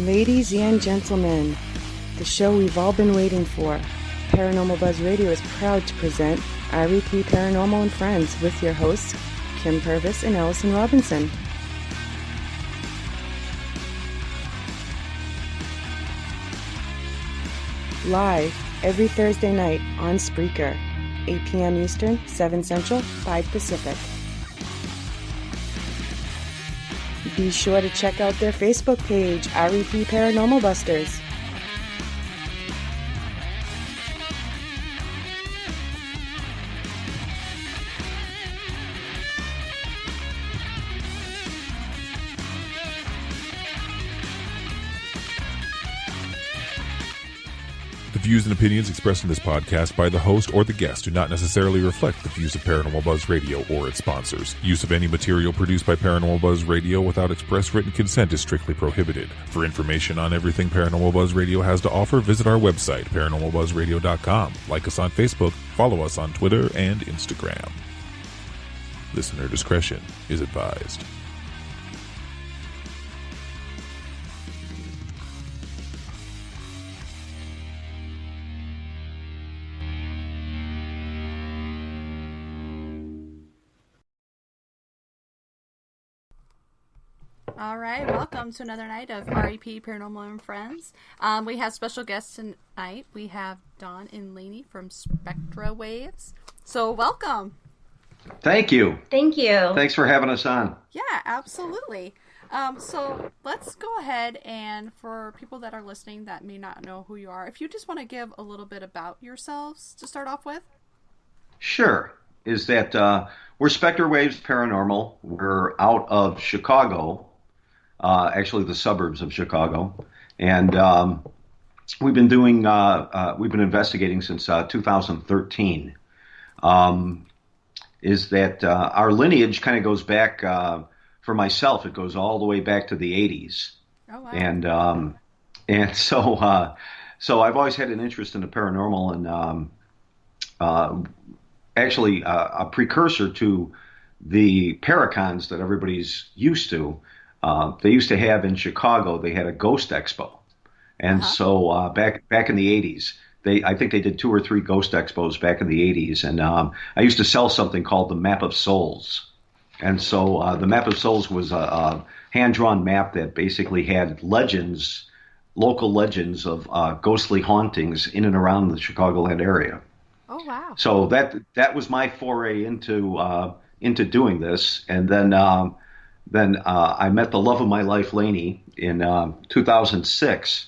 Ladies and gentlemen, the show we've all been waiting for, Paranormal Buzz Radio is proud to present REP Paranormal and Friends with your hosts, Kim Purvis and Allison Robinson. Live every Thursday night on Spreaker, 8 p.m. Eastern, 7 Central, 5 Pacific. Be sure to check out their Facebook page, REP Paranormal Busters. The views and opinions expressed in this podcast by the host or the guest do not necessarily reflect the views of Paranormal Buzz Radio or its sponsors. Use of any material produced by Paranormal Buzz Radio without express written consent is strictly prohibited. For information on everything Paranormal Buzz Radio has to offer, visit our website, paranormalbuzzradio.com. Like us on Facebook, follow us on Twitter and Instagram. Listener discretion is advised. All right, welcome to another night of REP Paranormal and Friends. We have special guests tonight. We have Dawn and Lainey from Spectrewaves. So welcome. Thank you. Thank you. Thanks for having us on. Yeah, absolutely. So let's go ahead and for people that are listening that may not know who you are, if you just want to give a little bit about yourselves to start off with. Sure. Is that we're Spectrewaves Paranormal. We're out of Chicago. Actually the suburbs of Chicago, and we've been investigating since 2013. Is that our lineage kind of goes back for myself? It goes all the way back to the 80s. Oh wow! And so I've always had an interest in the paranormal, and actually a precursor to the Paracons that everybody's used to. They used to have in Chicago, they had a ghost expo. And so back in the 80s, I think they did 2 or 3 ghost expos back in the 80s. And I used to sell something called the Map of Souls. And so the Map of Souls was a hand-drawn map that basically had legends, local legends of ghostly hauntings in and around the Chicagoland area. Oh, wow. So that was my foray into doing this. And then I met the love of my life, Lainey, in 2006,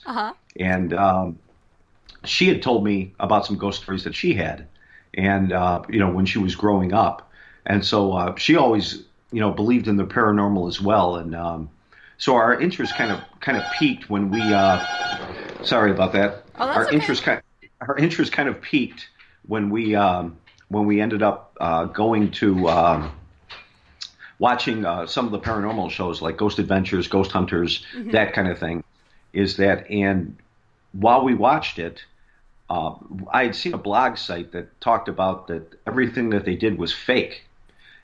and she had told me about some ghost stories that she had, and when she was growing up, and so she always believed in the paranormal as well, and so our interest kind of peaked when we. Sorry about that. Oh, that's okay. Our interest kind of peaked when we ended up going to. Watching some of the paranormal shows like Ghost Adventures, Ghost Hunters, that kind of thing, and while we watched it, I had seen a blog site that talked about that everything that they did was fake.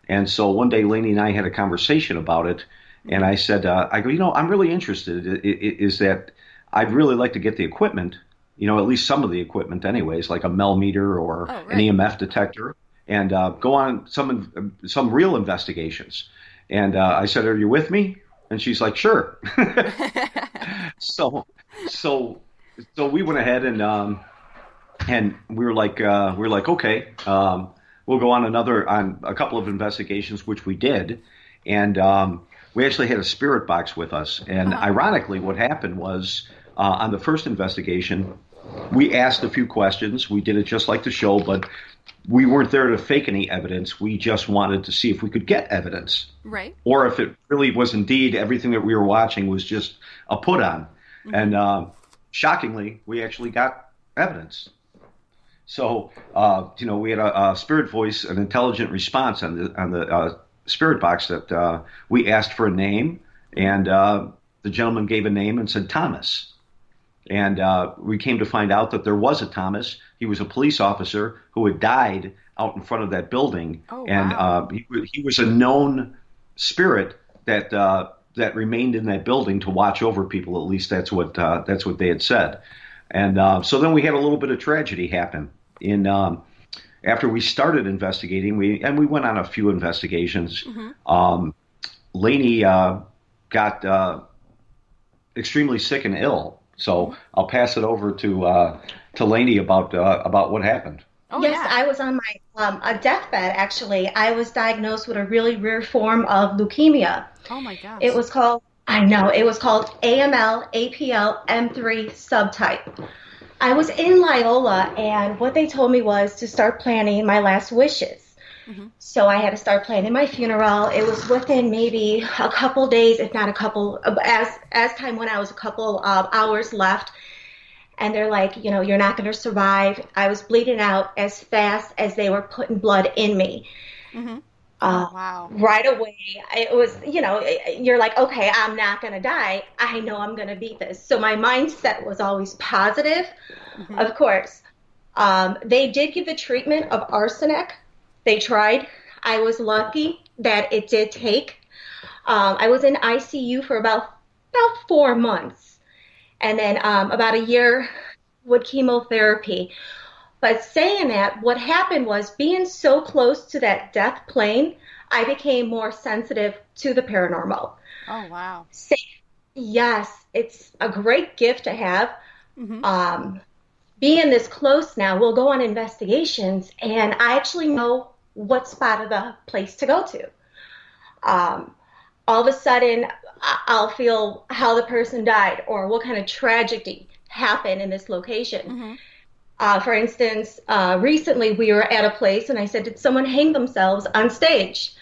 And so one day Lainey and I had a conversation about it, and I said, I go, I'm really interested, is that I'd really like to get the equipment, at least some of the equipment anyways, like a Mel meter or an EMF detector, and go on some real investigations. And I said, "Are you with me?" And she's like, "Sure." So we went ahead and we were like, okay, we'll go on a couple of investigations, which we did, and we actually had a spirit box with us. And ironically, what happened was on the first investigation, we asked a few questions. We did it just like the show, but we weren't there to fake any evidence. We just wanted to see if we could get evidence. Right. Or if it really was indeed everything that we were watching was just a put on. And shockingly, we actually got evidence. So, we had a spirit voice, an intelligent response on the spirit box that we asked for a name, and the gentleman gave a name and said Thomas. And we came to find out that there was a Thomas. He was a police officer who had died out in front of that building. Oh, and wow. He was a known spirit that that remained in that building to watch over people. At least that's what they had said. And so then we had a little bit of tragedy happen after we started investigating. We went on a few investigations. Lainey got extremely sick and ill. So I'll pass it over to Lainey about what happened. Oh, yes, yeah. I was on my a deathbed, actually. I was diagnosed with a really rare form of leukemia. Oh, my gosh. It was called AML, APL, M3 subtype. I was in Loyola, and what they told me was to start planning my last wishes. So I had to start planning my funeral. It was within maybe a couple days, if not a couple, as time went, I was a couple of hours left. And they're like, you're not going to survive. I was bleeding out as fast as they were putting blood in me. Wow. Right away, it was, you're like, okay, I'm not going to die. I know I'm going to beat this. So my mindset was always positive, of course. They did give the treatment of arsenic. They tried. I was lucky that it did take. I was in ICU for about 4 months. And then about a year with chemotherapy. But saying that, what happened was being so close to that death plane, I became more sensitive to the paranormal. Oh, wow. Yes, it's a great gift to have. Being this close now, we'll go on investigations, and I actually know what spot of the place to go to. All of a sudden, I'll feel how the person died or what kind of tragedy happened in this location. For instance, recently we were at a place and I said, did someone hang themselves on stage?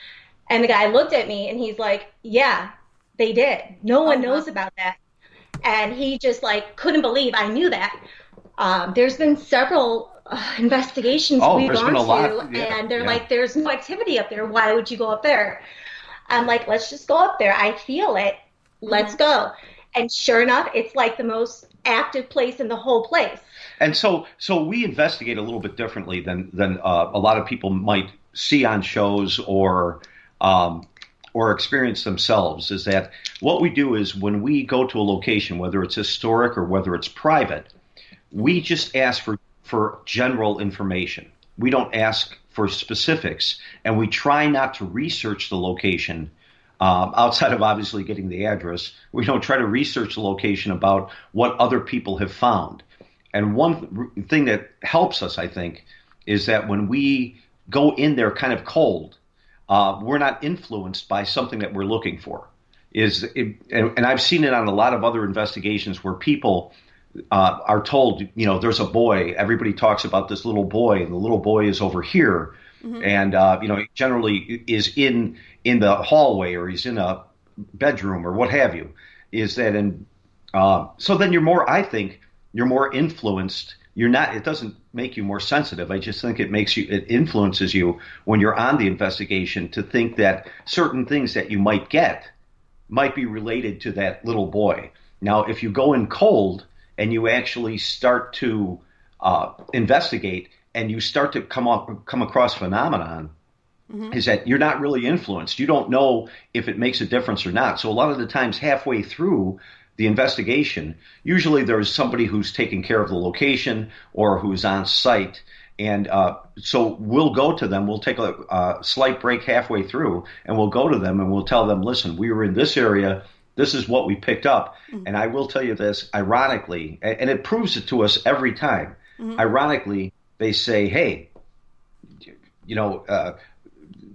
And the guy looked at me and he's like, yeah, they did. No one knows about that. And he just couldn't believe I knew that. There's been several investigations we've gone to, and they're like, there's no activity up there. Why would you go up there? I'm like, let's just go up there. I feel it. Let's go. And sure enough, it's like the most active place in the whole place. And so we investigate a little bit differently than a lot of people might see on shows or experience themselves. Is that what we do is when we go to a location, whether it's historic or whether it's private, we just ask for general information. We don't ask for specifics, and we try not to research the location outside of obviously getting the address. We don't try to research the location about what other people have found. And one thing that helps us, I think, is that when we go in there kind of cold, we're not influenced by something that we're looking for. And I've seen it on a lot of other investigations where people are told, there's a boy. Everybody talks about this little boy, and the little boy is over here, and he generally is in the hallway or he's in a bedroom or what have you. Is that so then I think you're more influenced. You're not. It doesn't make you more sensitive. I just think it influences you when you're on the investigation to think that certain things that you might get might be related to that little boy. Now, if you go in cold and you actually start to investigate and you start to come across phenomenon, is that you're not really influenced. You don't know if it makes a difference or not. So a lot of the times halfway through the investigation, usually there's somebody who's taking care of the location or who's on site. And so we'll go to them. We'll take a slight break halfway through, and we'll go to them and we'll tell them, listen, we were in this area. This is what we picked up. And I will tell you this, ironically, and it proves it to us every time. Ironically, they say, hey,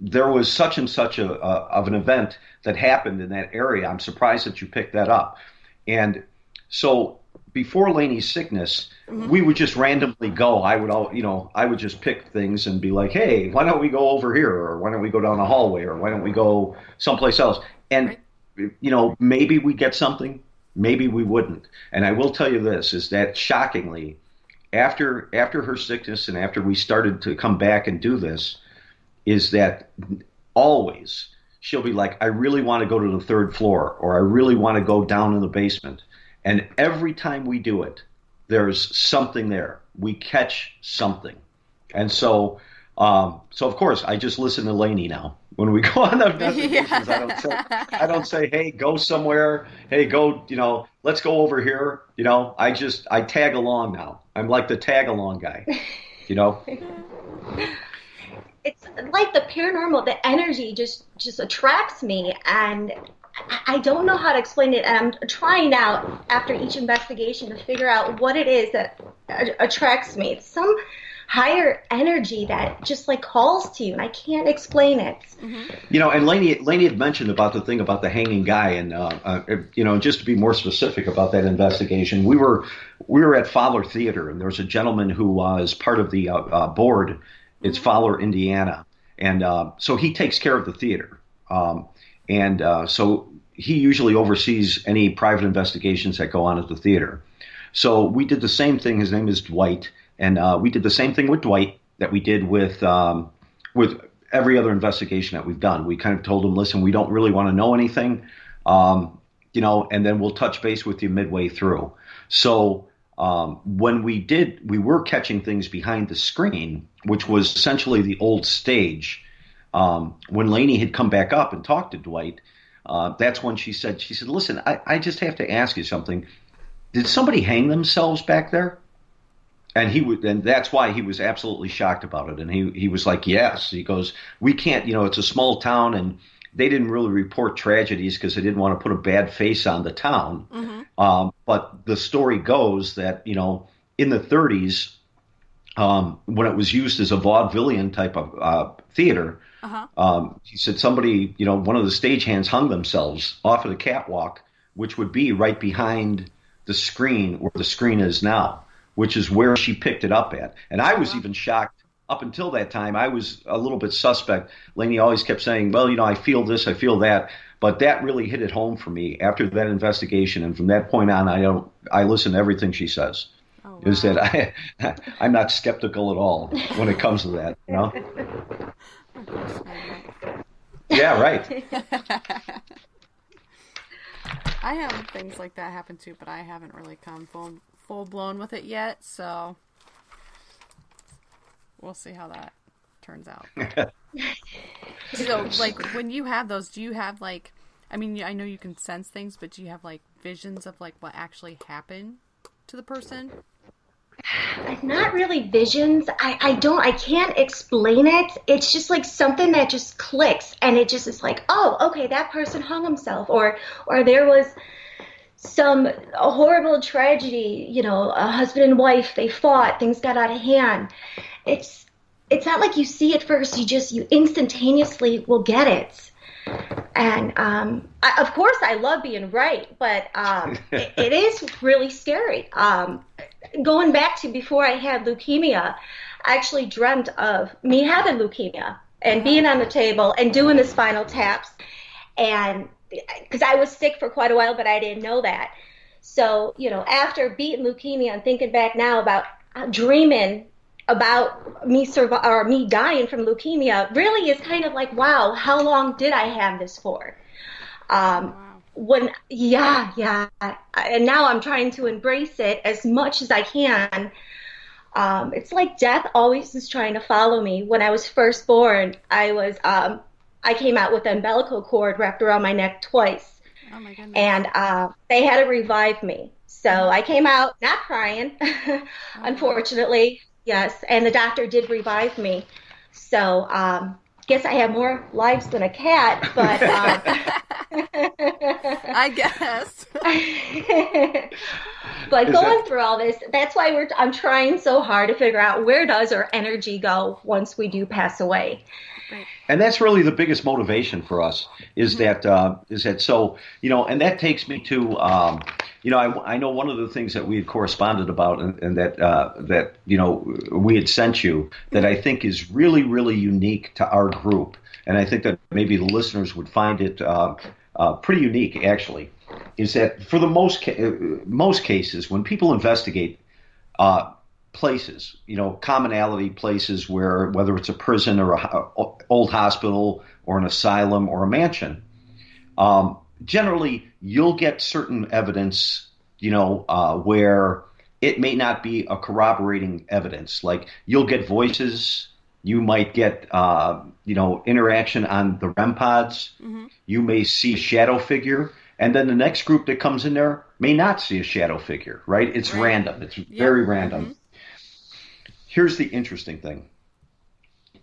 there was such and such of an event that happened in that area. I'm surprised that you picked that up. And so before Lainey's sickness, we would just randomly go. I would just pick things and be like, hey, why don't we go over here? Or why don't we go down the hallway? Or why don't we go someplace else? And maybe we get something, maybe we wouldn't. And I will tell you this, is that shockingly, after her sickness and after we started to come back and do this, is that always she'll be like, I really want to go to the third floor, or I really want to go down in the basement. And every time we do it, there's something there. We catch something. And so of course, I just listen to Lainey now. When we go on investigations, I don't say, hey, go somewhere. Hey, go, let's go over here. I tag along now. I'm like the tag along guy, It's like the paranormal, the energy just attracts me, and I don't know how to explain it. And I'm trying now after each investigation to figure out what it is that attracts me. It's some higher energy that just like calls to you, and I can't explain it. And Lainey had mentioned about the thing about the hanging guy, and just to be more specific about that investigation, we were at Fowler Theater, and there was a gentleman who was part of the board. It's Fowler, Indiana, and so he takes care of the theater, so he usually oversees any private investigations that go on at the theater. So we did the same thing. His name is Dwight. And we did the same thing with Dwight that we did with every other investigation that we've done. We kind of told him, listen, we don't really want to know anything, and then we'll touch base with you midway through. So when we were catching things behind the screen, which was essentially the old stage. When Lainey had come back up and talked to Dwight, that's when she said, listen, I just have to ask you something. Did somebody hang themselves back there? And that's why he was absolutely shocked about it. And he was like, yes. He goes, we can't, it's a small town, and they didn't really report tragedies because they didn't want to put a bad face on the town. But the story goes that, in the 30s, when it was used as a vaudevillian type of theater, he said somebody, one of the stagehands hung themselves off of the catwalk, which would be right behind the screen where the screen is now, which is where she picked it up at. And I was even shocked. Up until that time, I was a little bit suspect. Lainey always kept saying, well, I feel this, I feel that. But that really hit it home for me after that investigation. And from that point on, I listen to everything she says. Oh, wow. Is that I'm not skeptical at all when it comes to that, Yeah, right. I have things like that happen too, but I haven't really come full blown with it yet, so we'll see how that turns out. So, like, when you have those, do you have, like, I mean, I know you can sense things, but do you have, like, visions of, like, what actually happened to the person? Not really visions. I can't explain it. It's just like something that just clicks, and it just is like, oh, okay, that person hung himself, or there was a horrible tragedy, a husband and wife, they fought, things got out of hand. It's not like you see it first, you instantaneously will get it. And of course I love being right, but it is really scary. Going back to before I had leukemia, I actually dreamt of me having leukemia and being on the table and doing the spinal taps, and because I was sick for quite a while, but I didn't know that. So, after beating leukemia and thinking back now about dreaming about me dying from leukemia, really is kind of like, wow, how long did I have this for? Wow. And now I'm trying to embrace it as much as I can. It's like death always is trying to follow me. When I was first born, I came out with the umbilical cord wrapped around my neck twice. Oh my goodness. And they had to revive me. So I came out not crying, unfortunately. Yes, and the doctor did revive me. So guess I have more lives than a cat, but I guess. But going through all this, that's why I'm trying so hard to figure out, where does our energy go once we do pass away. Right. And that's really the biggest motivation for us is that so, and that takes me to, I know one of the things that we had corresponded about and that we had sent you that I think is really, really unique to our group. And I think that maybe the listeners would find it pretty unique, actually, is that for the most cases, when people investigate places, commonality places whether it's a prison or a old hospital or an asylum or a mansion, generally you'll get certain evidence, where it may not be a corroborating evidence. Like you'll get voices, You might get, interaction on the REM pods. Mm-hmm. You may see a shadow figure. And then the next group that comes in there may not see a shadow figure, right? It's random. It's very random. Mm-hmm. Here's the interesting thing.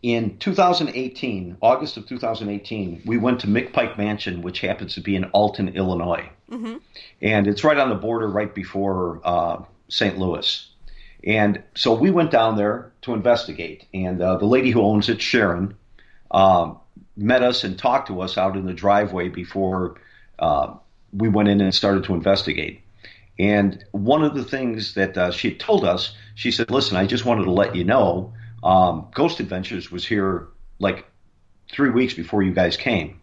In 2018, August of 2018, we went to McPike Mansion, which happens to be in Alton, Illinois. Mm-hmm. And it's right on the border right before St. Louis. And so we went down there to investigate. And the lady who owns it, Sharon, met us and talked to us out in the driveway before we went in and started to investigate. And one of the things that she had told us, she said, listen, I just wanted to let you know, Ghost Adventures was here like 3 weeks before you guys came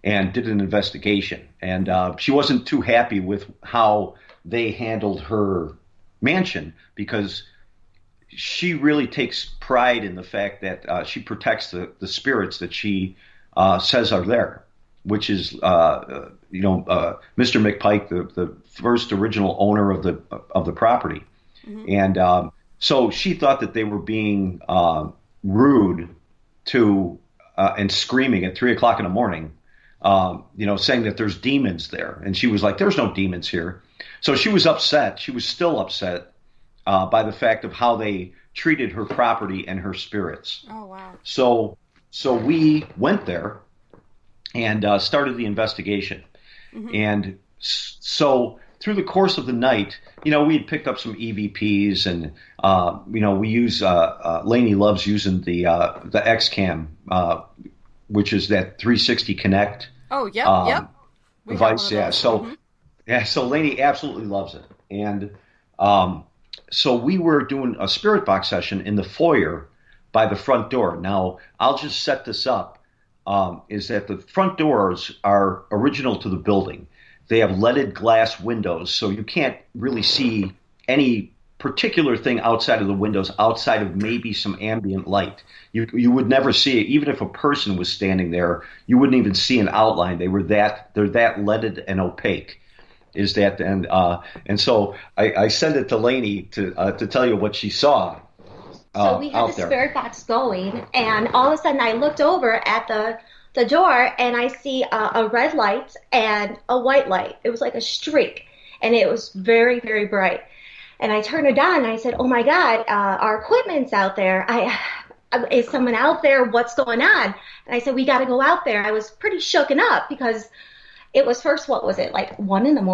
and did an investigation. And she wasn't too happy with how they handled her mansion because she really takes pride in the fact that she protects the spirits that she says are there, which is, Mr. McPike, the first original owner of the property. Mm-hmm. And so she thought that they were being rude to and screaming at 3 o'clock in the morning, saying that there's demons there. And she was like, there's no demons here. So she was upset. She was still upset by the fact of how they treated her property and her spirits. Oh, wow. So we went there and started the investigation. Mm-hmm. And so through the course of the night, we had picked up some EVPs and, we use, Lainey loves using the XCam, which is that 360 Connect. Oh, yep. Device. Yeah. So, so Lainey absolutely loves it. And, so we were doing a spirit box session in the foyer by the front door. Now, I'll just set this up, is that the front doors are original to the building. They have leaded glass windows, so you can't really see any particular thing outside of the windows, outside of maybe some ambient light. You would never see it. Even if a person was standing there, you wouldn't even see an outline. They're that leaded and opaque. Is that and so I sent it to Lainey to tell you what she saw. So we had the spirit box going, and all of a sudden I looked over at the door, and I see a red light and a white light. It was like a streak, and it was very, very bright. And I turned it on, and I said, "Oh my God, our equipment's out there. Is someone out there? What's going on?" And I said, "We got to go out there." I was pretty shooken up because it was first, what was it, like 1 a.m?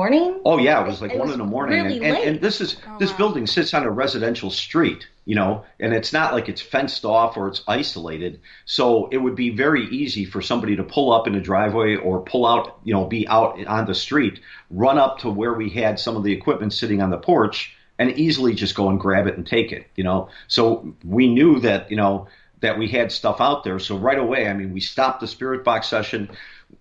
Oh yeah, it was like 1 a.m. Really late. And this building sits on a residential street, and it's not like it's fenced off or it's isolated. So it would be very easy for somebody to pull up in a driveway or pull out, be out on the street, run up to where we had some of the equipment sitting on the porch and easily just go and grab it and take it, So we knew that, that we had stuff out there. So right away, we stopped the spirit box session.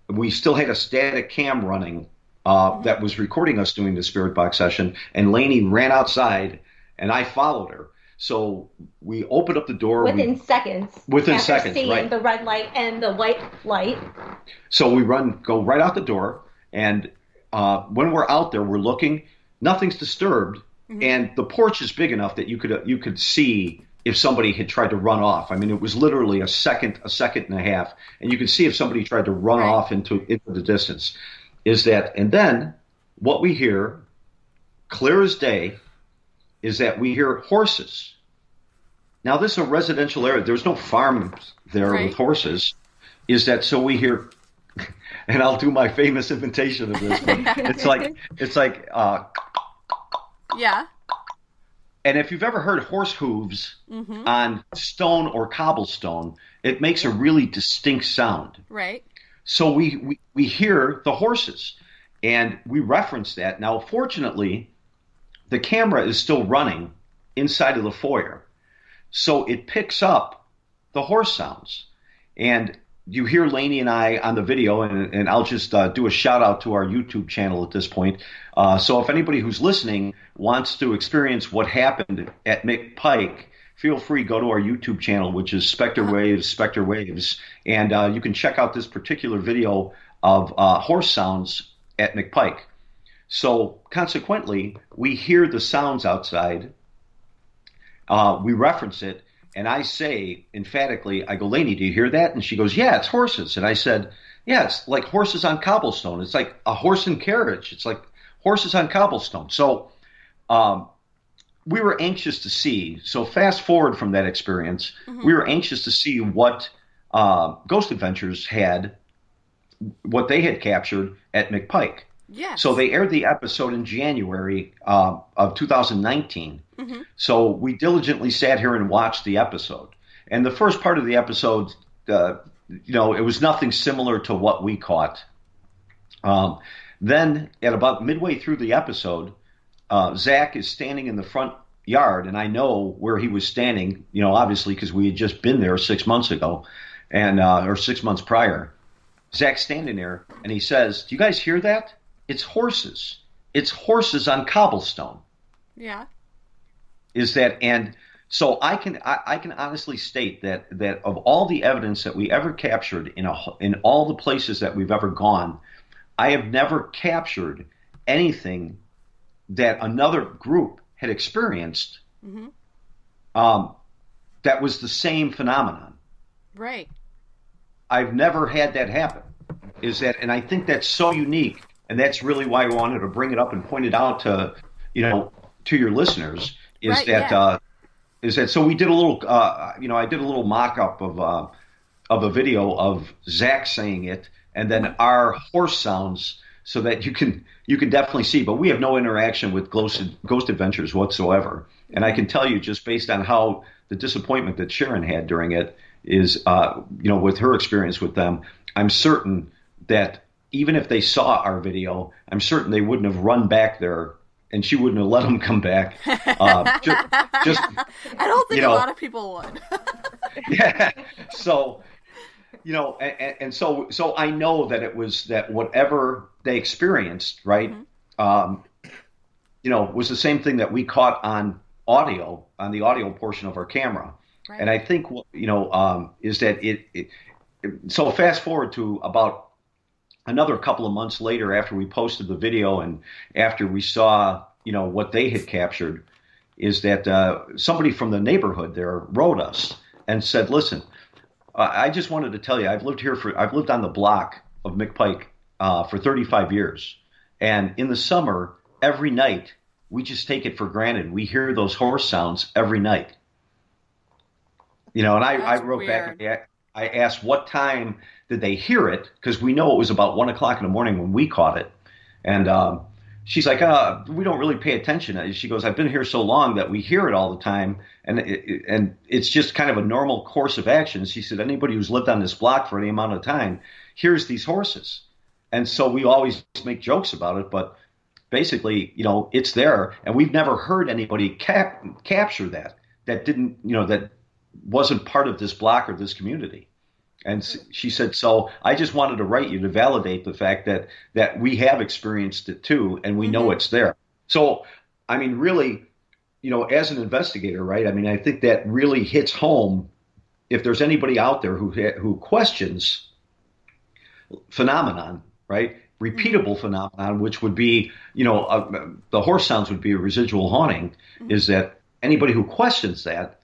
We still had a static cam running that was recording us doing the spirit box session, and Lainey ran outside, and I followed her. So we opened up the door. Within seconds, seeing right? The red light and the white light. So we go right out the door, and when we're out there, we're looking. Nothing's disturbed, and the porch is big enough that you could see if somebody had tried to run off. It was literally a second and a half, and you could see if somebody tried to run off into the distance. And then what we hear, clear as day, is that we hear horses. Now, this is a residential area. There's no farms there with horses. So we hear, and I'll do my famous imitation of this, but it's like, yeah. And if you've ever heard horse hooves on stone or cobblestone, it makes a really distinct sound. Right. So we hear the horses, and we reference that. Now, fortunately, the camera is still running inside of the foyer, so it picks up the horse sounds. And you hear Lainey and I on the video, and I'll just do a shout out to our YouTube channel at this point. So if anybody who's listening wants to experience what happened at McPike, feel free, go to our YouTube channel, which is Spectrewaves, and you can check out this particular video of horse sounds at McPike. So consequently, we hear the sounds outside, we reference it, And I say emphatically, I go, Lainey, do you hear that? And she goes, yeah, it's horses. And I said, yeah, it's like horses on cobblestone. It's like a horse and carriage. It's like horses on cobblestone. So we were anxious to see. So fast forward from that experience, we were anxious to see what Ghost Adventures had, what they had captured at McPike. Yes. So they aired the episode in January of 2019. So we diligently sat here and watched the episode. And the first part of the episode, it was nothing similar to what we caught. Then at about midway through the episode, Zach is standing in the front yard, and I know where he was standing, obviously because we had just been there 6 months ago, and or 6 months prior. Zach's standing there, and he says, do you guys hear that? It's horses. It's horses on cobblestone. Yeah. Is that, and so I can honestly state that of all the evidence that we ever captured in all the places that we've ever gone, I have never captured anything that another group had experienced that was the same phenomenon. Right. I've never had that happen. And I think that's so unique, and that's really why I wanted to bring it up and point it out to your listeners. Is that so? We did a little, I did a little mock-up of a video of Zach saying it, and then our horse sounds, so that you can definitely see. But we have no interaction with Ghost Adventures whatsoever, and I can tell you just based on how the disappointment that Sharon had during it is, with her experience with them, I'm certain that even if they saw our video, I'm certain they wouldn't have run back there. And she wouldn't have let him come back. Just I don't think a lot of people would. Yeah. So, and so I know that it was that whatever they experienced, right, was the same thing that we caught on audio, on the audio portion of our camera. Right. And I think, is that so fast forward to about another couple of months later, after we posted the video and after we saw, what they had captured, is that somebody from the neighborhood there wrote us and said, listen, I just wanted to tell you, I've lived on the block of McPike for 35 years. And in the summer, every night, we just take it for granted. We hear those horse sounds every night. And I wrote weird. back, I asked what time did they hear it, because we know it was about 1 o'clock in the morning when we caught it. And she's like, we don't really pay attention. She goes, I've been here so long that we hear it all the time, and it's just kind of a normal course of action. She said, anybody who's lived on this block for any amount of time hears these horses. And so we always make jokes about it, but basically, it's there, and we've never heard anybody capture that didn't, that wasn't part of this block or this community. And she said, so I just wanted to write you to validate the fact that we have experienced it too, and we know it's there. So, I mean, really, as an investigator, right, I mean, I think that really hits home if there's anybody out there who questions phenomenon, right, repeatable phenomenon, which would be, the horse sounds would be a residual haunting, is that anybody who questions that,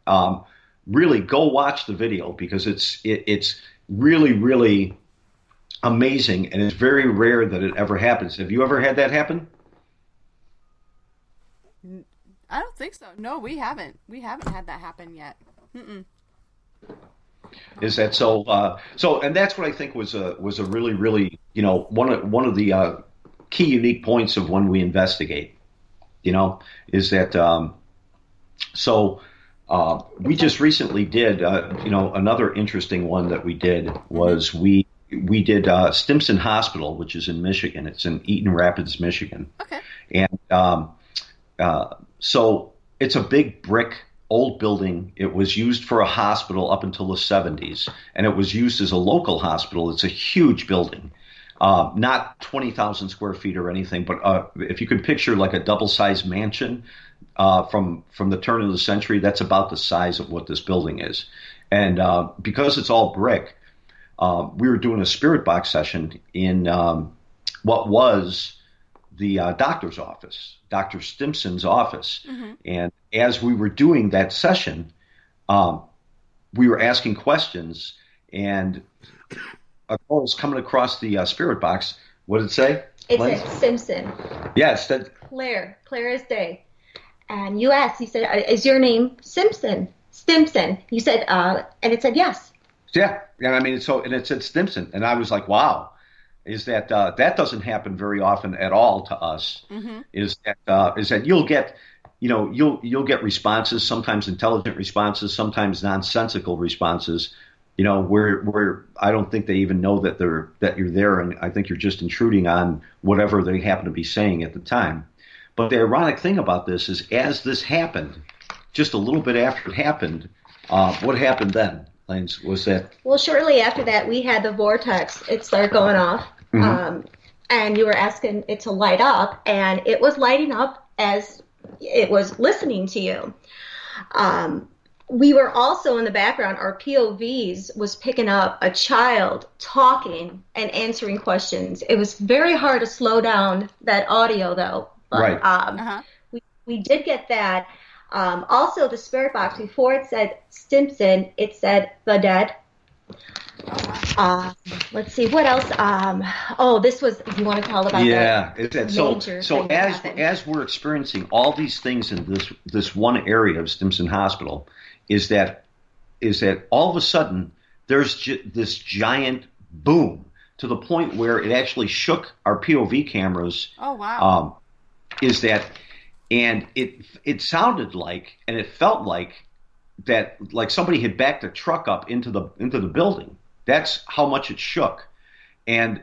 really go watch the video, because it's really, really amazing, and it's very rare that it ever happens. Have you ever had that happen? I don't think so. No, we haven't. We haven't had that happen yet. Mm-mm. Is that so? And that's what I think was a really, really, one of the key unique points of when we investigate. Is that we just recently did, another interesting one that we did was we did Stimson Hospital, which is in Michigan. It's in Eaton Rapids, Michigan. Okay. And so it's a big brick old building. It was used for a hospital up until the 70s, and it was used as a local hospital. It's a huge building, not 20,000 square feet or anything, but if you could picture like a double-sized mansion, from the turn of the century, that's about the size of what this building is. And because it's all brick, we were doing a spirit box session in what was the doctor's office, Dr. Stimson's office. And as we were doing that session, we were asking questions, and a girl was coming across the spirit box. What did it say? It said Simpson. Yes, that Claire as day. And you asked, you said, is your name Simpson? Stimson. You said, and it said yes. Yeah. I mean, and it said Stimson, and I was like, wow. Is that that doesn't happen very often at all to us? Mm-hmm. Is that you'll get, you'll get responses, sometimes intelligent responses, sometimes nonsensical responses, where I don't think they even know that you're there, and I think you're just intruding on whatever they happen to be saying at the time. But the ironic thing about this is, as this happened, just a little bit after it happened, what happened then? Was that? Well, shortly after that, we had the vortex. It started going off, and you were asking it to light up, and it was lighting up as it was listening to you. We were also in the background. Our POVs was picking up a child talking and answering questions. It was very hard to slow down that audio, though. But, right. We did get that. Also, the spirit box, before it said Stimson, it said the dead. Let's see, what else? This was, you want to tell about that? So as we're experiencing all these things in this one area of Stimson Hospital, is that all of a sudden there's this giant boom to the point where it actually shook our POV cameras. Oh, wow. And it sounded like, and it felt like that, like somebody had backed a truck up into the building. That's how much it shook. And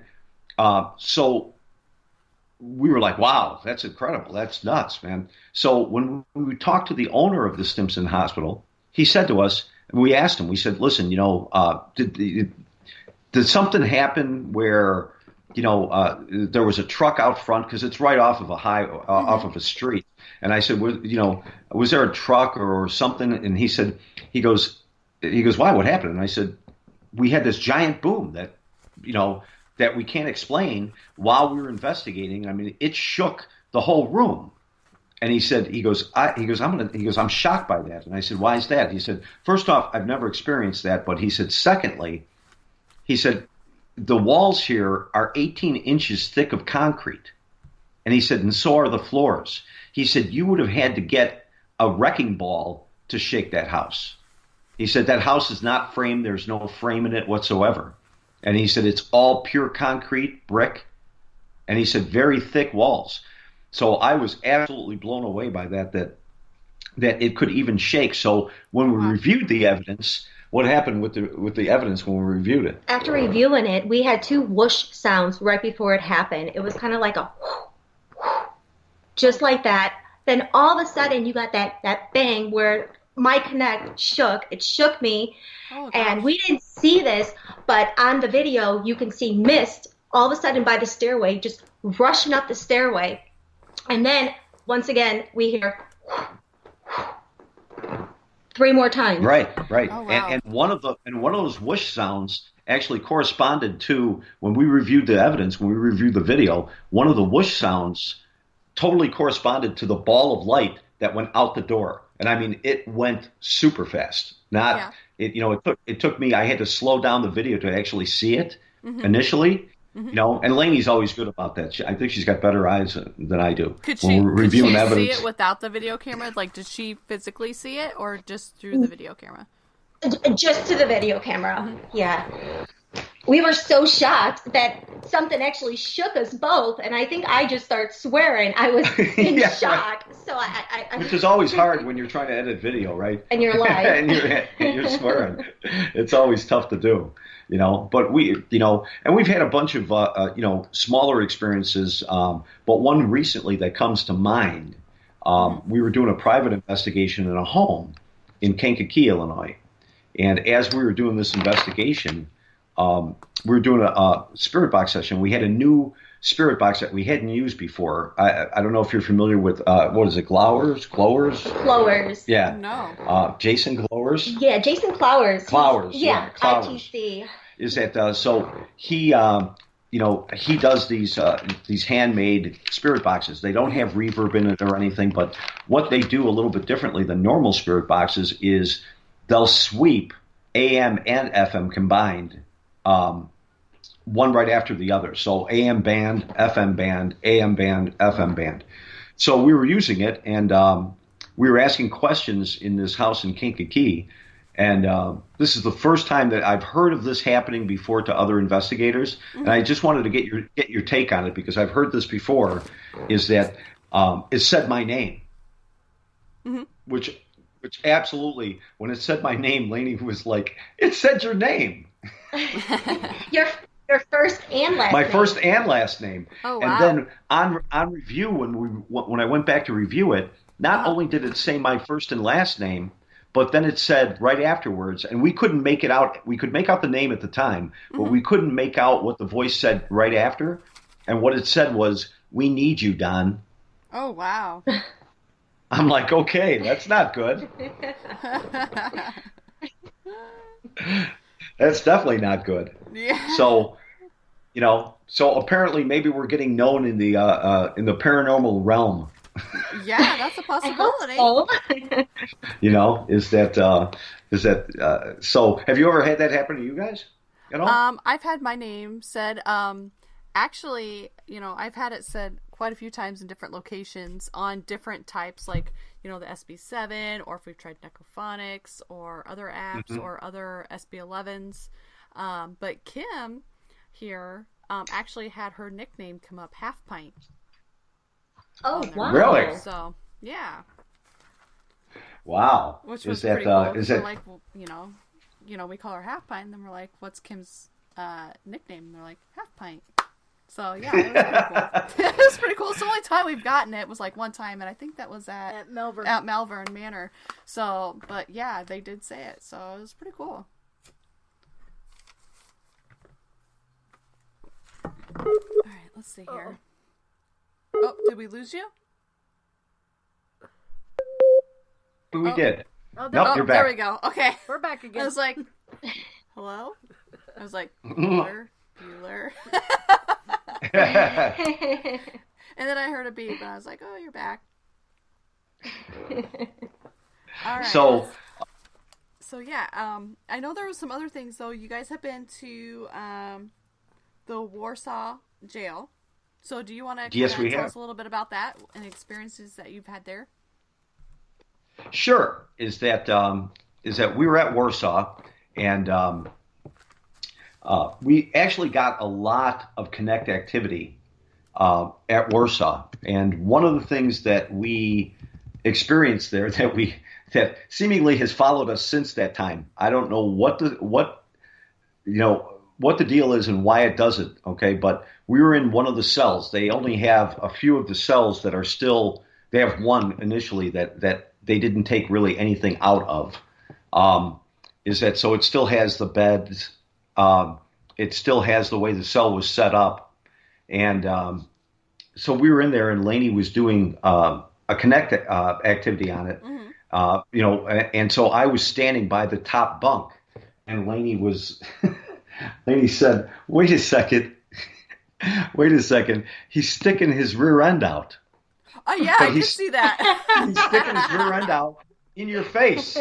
so we were like, wow, that's incredible. That's nuts, man. So when we talked to the owner of the Stimson Hospital, he said to us, and we asked him, we said, listen, did something happen where, there was a truck out front, because it's right off of off of a street. And I said, was there a truck or something? And he goes, why? What happened? And I said, we had this giant boom that we can't explain while we were investigating. I mean, it shook the whole room. And he goes, I'm shocked by that. And I said, why is that? He said, first off, I've never experienced that. But he said, secondly, the walls here are 18 inches thick of concrete. And he said, and so are the floors. He said, you would have had to get a wrecking ball to shake that house. He said, that house is not framed. There's no frame in it whatsoever. And he said, it's all pure concrete, brick. And he said, very thick walls. So I was absolutely blown away by that it could even shake. So when we reviewed the evidence, what happened with the evidence when we reviewed it? After reviewing it, we had 2 whoosh sounds right before it happened. It was kind of like a just like that. Then all of a sudden you got that bang where my Connect shook. It shook me. And we didn't see this, but on the video you can see mist all of a sudden by the stairway, just rushing up the stairway. And then once again we hear 3 more times. Right. Oh, wow. And one of those whoosh sounds actually corresponded to, when we reviewed the evidence, when we reviewed the video, one of the whoosh sounds totally corresponded to the ball of light that went out the door. And I mean, it went super fast. It took me, I had to slow down the video to actually see it initially. Mm-hmm. And Lainey's always good about that. I think she's got better eyes than I do. Could she see it without the video camera? Like, did she physically see it, or just through the video camera? Just to the video camera, yeah. We were so shocked that something actually shook us both, and I think I just started swearing. I was in shock. Right. So I which is always hard when you're trying to edit video, right? And you're live. and you're swearing. It's always tough to do. But and we've had a bunch of, smaller experiences, but one recently that comes to mind. We were doing a private investigation in a home in Kankakee, Illinois. And as we were doing this investigation, we were doing a spirit box session. We had a new spirit box that we hadn't used before. I don't know if you're familiar with, what is it, Glowers? Yeah. No. Jason Glowers? Yeah, Jason Clowers. Clowers. Yeah, Clowers. ITC. Is that, so he, he does these handmade spirit boxes. They don't have reverb in it or anything, but what they do a little bit differently than normal spirit boxes is they'll sweep AM and FM combined, one right after the other. So AM band, FM band, AM band, FM band. So we were using it, and we were asking questions in this house in Kankakee. And this is the first time that I've heard of this happening before to other investigators. And I just wanted to get your take on it, because I've heard this before, is that it said my name, which absolutely, when it said my name, Lainey was like, it said your name. Your first and last My name. first and last name. Oh, wow. And then on review, when I went back to review it, not only did it say my first and last name, but then it said right afterwards, and we couldn't make it out. We could make out the name at the time, but we couldn't make out what the voice said right after. And what it said was, "We need you, Don." Oh, wow. I'm like, okay, that's not good. That's definitely not good. Yeah. So, so apparently maybe we're getting known in the paranormal realm. Yeah, that's a possibility. I hope so. Is that so? Have you ever had that happen to you guys at all? I've had my name said. Actually, I've had it said quite a few times in different locations on different types, like the SB7, or if we've tried Necrophonics or other apps or other SB11s. But Kim here actually had her nickname come up, Half Pint. Oh, wow. Really? So, yeah. Wow. Which was is that pretty cool. is We're that like, well, we call her Half Pint, and then we're like, what's Kim's nickname? And they're like, Half Pint. So, yeah, it was pretty cool. It was pretty cool. It's the only time we've gotten it was like one time, and I think that was at Malvern Manor. So, but yeah, they did say it. So it was pretty cool. All right, let's see here. Oh, did we lose you? we did? Oh, Nope, you're back. There we go. Okay. We're back again. I was like, hello? I was like, Bueller. And then I heard a beep, and I was like, oh, you're back. All right. So yeah, I know there was some other things, though. You guys have been to the Warsaw jail. So do you want to tell us a little bit about that and experiences that you've had there? Sure. Is that we were at Warsaw, and we actually got a lot of Connect activity at Warsaw. And one of the things that we experienced there that seemingly has followed us since that time. I don't know what the deal is and why it does it. Okay, but we were in one of the cells. They only have a few of the cells that are still. They have one initially that they didn't take really anything out of. So it still has the beds. It still has the way the cell was set up, and so we were in there, and Lainey was doing a Connect activity on it. And so I was standing by the top bunk, and Lainey said, wait a second, he's sticking his rear end out. Oh, yeah, I can see that. He's sticking his rear end out in your face.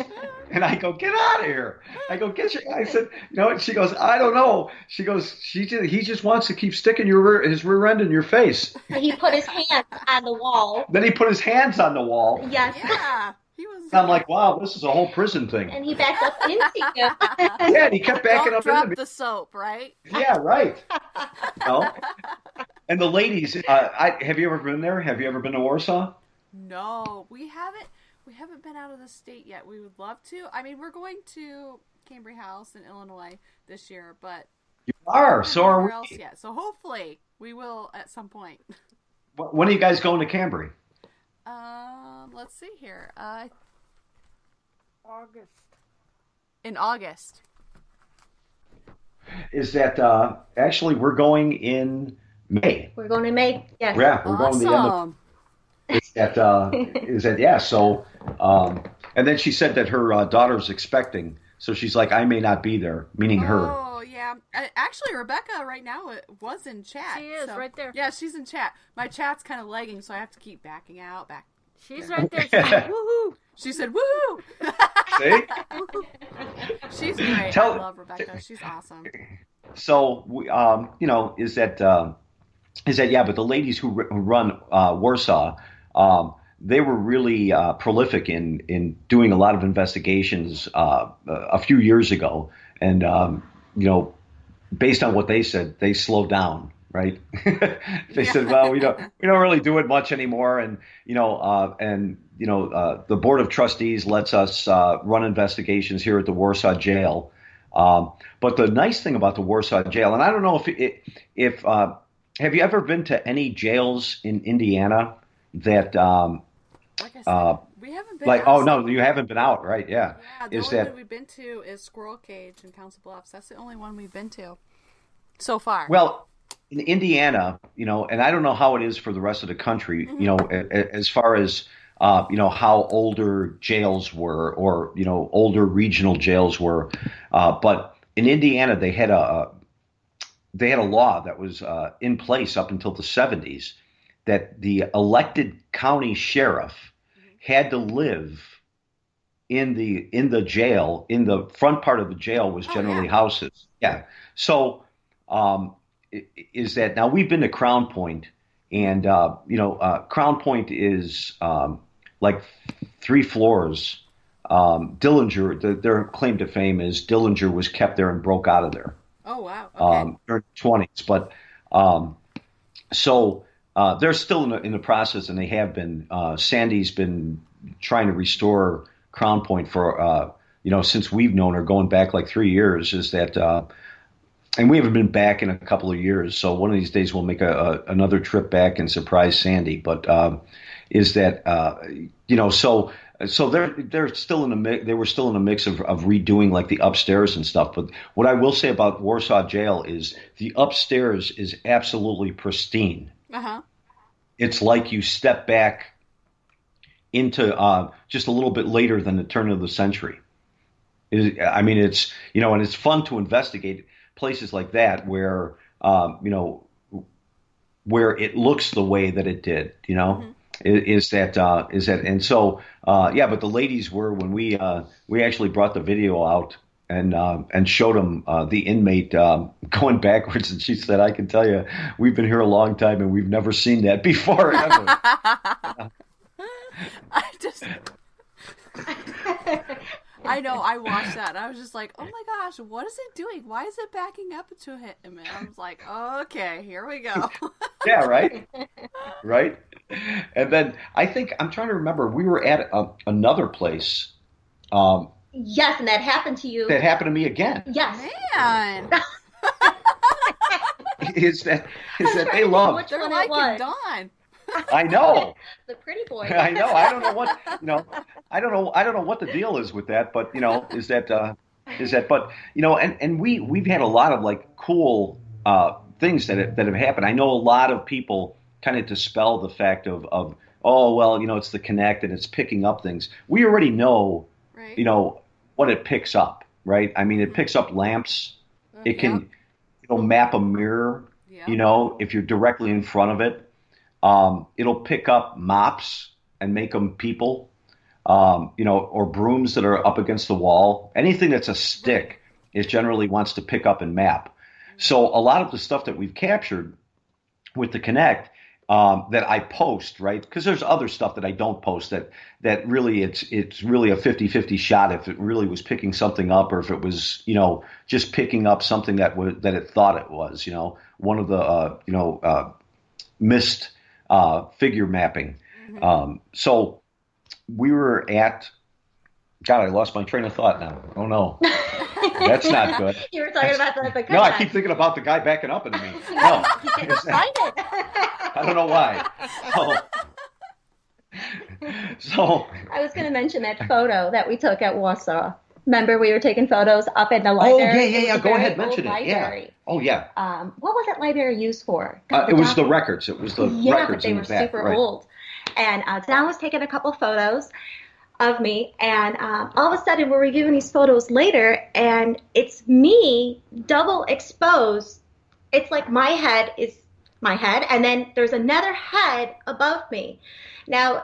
And I go, get out of here. I go, get your, I said, and she goes, I don't know. She goes, he just wants to keep sticking his rear end in your face. He put his hands on the wall. Then he put his hands on the wall. Yes. Yeah. He was. And I'm like, wow, this is a whole prison thing. And he backed up into you. Yeah, and he kept backing up into me. Drop the soap, right? Yeah, right. And the ladies, have you ever been there? Have you ever been to Warsaw? No, we haven't. We haven't been out of the state yet. We would love to. I mean, we're going to Cambry House in Illinois this year, but you are. So are we. Else yet. So hopefully we will at some point. When are you guys going to Cambry? Let's see here. August. In August. Is that actually we're going in May? We're going in May. Yes. Yeah, we're going to the end of. Is that yeah? So, and then she said that her daughter's expecting, so she's like, I may not be there, meaning her. Oh yeah, actually, Rebecca right now was in chat. She is right there. Yeah, she's in chat. My chat's kind of lagging, so I have to keep backing out. She's right there. She's like, woohoo! She said, woohoo! See? She's great. I love Rebecca. She's awesome. So, is that yeah? But the ladies who run Warsaw, they were really prolific in doing a lot of investigations a few years ago, and based on what they said, they slowed down. Right? They said, well, we don't really do it much anymore, and the board of trustees lets us run investigations here at the Warsaw Jail. But the nice thing about the Warsaw Jail, and I don't know if have you ever been to any jails in Indiana that like I said, we haven't been like out. Oh no, you haven't been out, right? Yeah. The only one we've been to is Squirrel Cage in Council Bluffs. That's the only one we've been to so far. Well, in Indiana, and I don't know how it is for the rest of the country, as far as how older jails were, or older regional jails were, but in Indiana they had a law that was in place up until the 70s that the elected county sheriff had to live in the jail. In the front part of the jail was generally houses. Yeah. So is that now we've been to Crown Point, and Crown Point is like 3 floors. Dillinger, their claim to fame is Dillinger was kept there and broke out of there. Oh wow! Okay. During the 20s, but they're still in the process, and they have been. Sandy's been trying to restore Crown Point for since we've known her, going back like 3 years. Is that and we haven't been back in a couple of years, so one of these days we'll make another trip back and surprise Sandy. But is that so they're still in the mix. They were still in the mix of redoing like the upstairs and stuff. But what I will say about Warsaw Jail is the upstairs is absolutely pristine. It's like you step back into just a little bit later than the turn of the century. I mean, it's and it's fun to investigate places like that where where it looks the way that it did. Is that and so but the ladies were, when we actually brought the video out and showed them the inmate going backwards, and she said, I can tell you, we've been here a long time and we've never seen that before ever. I know, I watched that and I was just like, oh my gosh, what is it doing? Why is it backing up to him? And I was like, okay, here we go. Yeah, right? Right? And then I'm trying to remember, we were at another place. Yes, and that happened to you. That happened to me again. Yes. Man. is that they love. Which They're one like it was. Dawn. I know. The pretty boy. I know. I don't know what I don't know what the deal is with that, but is that but and we've had a lot of like cool things that have happened. I know a lot of people kind of dispel the fact of oh well, it's the Kinect and it's picking up things. We already know what it picks up, right? I mean, it picks up lamps. It can map a mirror, if you're directly in front of it. It'll pick up mops and make them people, or brooms that are up against the wall. Anything that's a stick, it generally wants to pick up and map. So a lot of the stuff that we've captured with the Kinect that I post, right? Because there's other stuff that I don't post that really it's really a 50-50 shot if it really was picking something up, or if it was just picking up something that it thought it was. One of the missed figure mapping. So we were at. God, I lost my train of thought now. Oh no. That's not good. You were talking about the No, I keep thinking about the guy backing up into me. No. You didn't find it. I don't know why. So I was going to mention that photo that we took at Warsaw. Remember, we were taking photos up at the library? Oh, yeah. Go ahead, mention it. Library. Yeah. Oh, yeah. What was that library used for? It was the records. It was the records. But they in were the back, super right. old. And Don was taking a couple photos of me, and all of a sudden we're reviewing these photos later, and it's me double exposed. It's like my head is my head, and then there's another head above me. Now,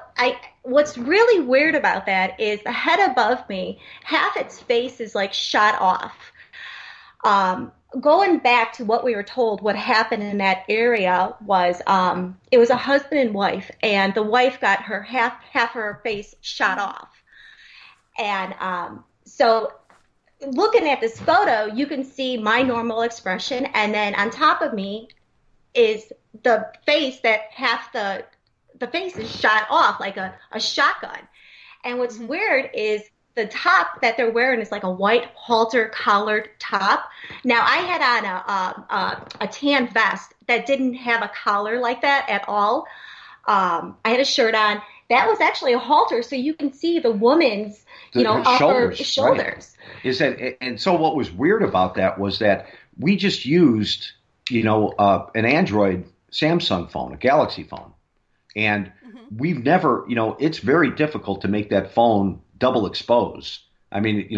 what's really weird about that is the head above me, half its face is like shot off. Going back to what we were told, what happened in that area was it was a husband and wife, and the wife got her half her face shot off. And so looking at this photo, you can see my normal expression, and then on top of me is the face that half the face is shot off like a shotgun. And what's weird is the top that they're wearing is like a white halter collared top. Now, I had on a tan vest that didn't have a collar like that at all. I had a shirt on. That was actually a halter, so you can see the woman's, upper shoulders. Right. Is that, and so what was weird about that was that we just used, an Android Samsung phone, a Galaxy phone. And we've never, it's very difficult to make that phone double expose. I mean,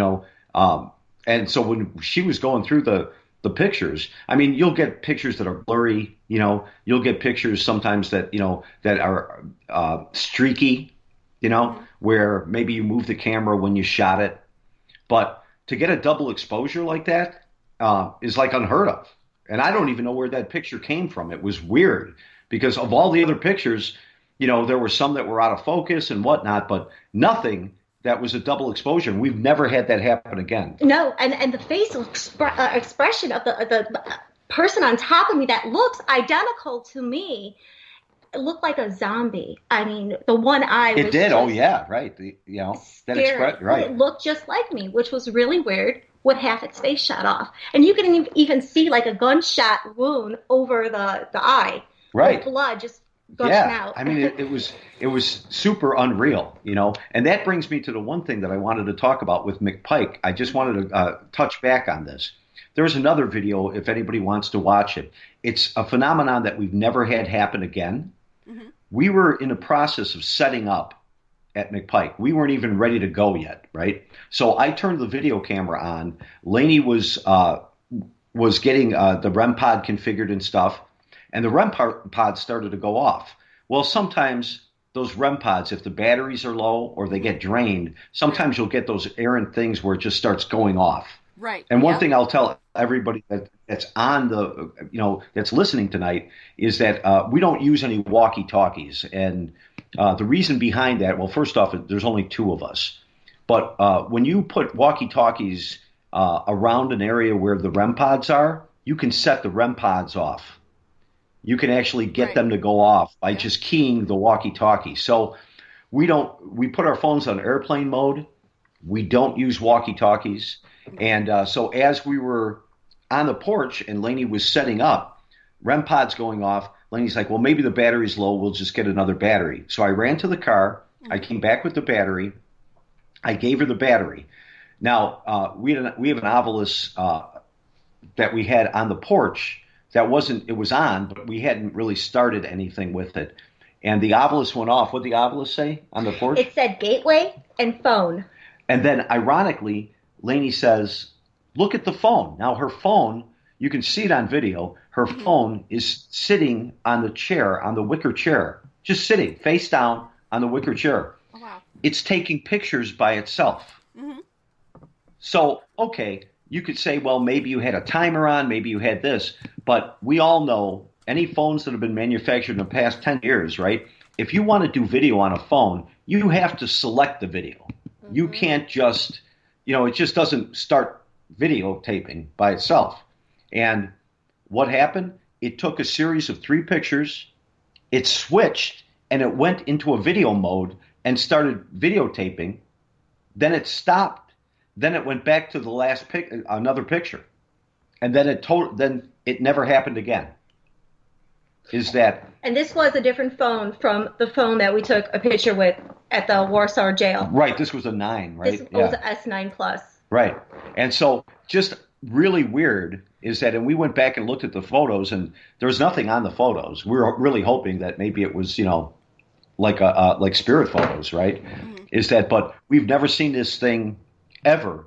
and so when she was going through the pictures, I mean, you'll get pictures that are blurry, you'll get pictures sometimes that, that are streaky, where maybe you move the camera when you shot it. But to get a double exposure like that is like unheard of. And I don't even know where that picture came from. It was weird because of all the other pictures, there were some that were out of focus and whatnot, but nothing that was a double exposure. And we've never had that happen again. No, and the facial expression of the person on top of me that looks identical to me, it looked like a zombie. I mean, the one eye was did. Oh, yeah, right. That expression, right. It looked just like me, which was really weird, with half its face shot off. And you can even see like a gunshot wound over the eye. Right. With blood just gushing out. I mean, it was super unreal, And that brings me to the one thing that I wanted to talk about with McPike. I just wanted to touch back on this. There's another video, if anybody wants to watch it. It's a phenomenon that we've never had happen again. Mm-hmm. We were in the process of setting up at McPike. We weren't even ready to go yet, right? So I turned the video camera on. Lainey was getting the REM pod configured and stuff. And the REM pods started to go off. Well, sometimes those REM pods, if the batteries are low or they get drained, sometimes you'll get those errant things where it just starts going off. Right. And one thing I'll tell everybody that's on the, that's listening tonight is that we don't use any walkie-talkies. And the reason behind that, well, first off, there's only two of us. But when you put walkie-talkies around an area where the REM pods are, you can set the REM pods off. You can actually get them to go off by just keying the walkie-talkie. So we put our phones on airplane mode. We don't use walkie-talkies. And so as we were on the porch and Lainey was setting up, REM pods going off, Lainey's like, well, maybe the battery's low. We'll just get another battery. So I ran to the car. I came back with the battery. I gave her the battery. Now, we have an Ovilus that we had on the porch. It was on, but we hadn't really started anything with it. And the Ovilus went off. What did the Ovilus say on the porch? It said gateway and phone. And then, ironically, Lainey says, look at the phone. Now, her phone, you can see it on video. Her phone is sitting on the chair, on the wicker chair, just sitting face down on the wicker chair. Oh, wow. It's taking pictures by itself. Mm-hmm. So, okay. You could say, well, maybe you had a timer on, maybe you had this. But we all know any phones that have been manufactured in the past 10 years, right? If you want to do video on a phone, you have to select the video. Mm-hmm. You can't just, it just doesn't start videotaping by itself. And what happened? It took a series of 3 pictures. It switched and it went into a video mode and started videotaping. Then it stopped. Then it went back to the last another picture, and then it never happened again. And this was a different phone from the phone that we took a picture with at the Warsaw jail. Right. This was a 9, right? This was an S9 Plus. Right. And so just really weird is that, and we went back and looked at the photos, and there was nothing on the photos. We were really hoping that maybe it was, like spirit photos, right? Mm-hmm. Is that? But we've never seen this thing ever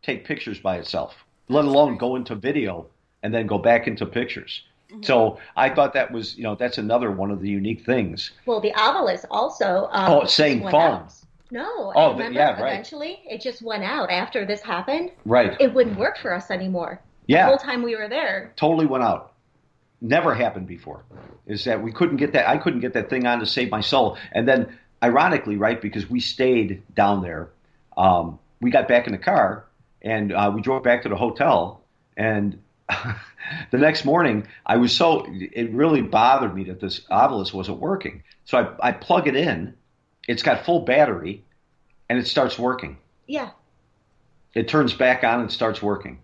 take pictures by itself, let alone go into video and then go back into pictures. So I thought that was, that's another one of the unique things. Well, the obelisk also. Saying went phone. out. No, Oh, remember, yeah, right. eventually it just went out after this happened. Right. It wouldn't work for us anymore. Yeah. The whole time we were there. Totally went out. Never happened before. Is that we couldn't get that? I couldn't get that thing on to save my soul. And then, ironically, right, because we stayed down there, we got back in the car and we drove back to the hotel. And the next morning, it really bothered me that this obelisk wasn't working. So I plug it in. It's got full battery, and it starts working. Yeah. It turns back on and starts working.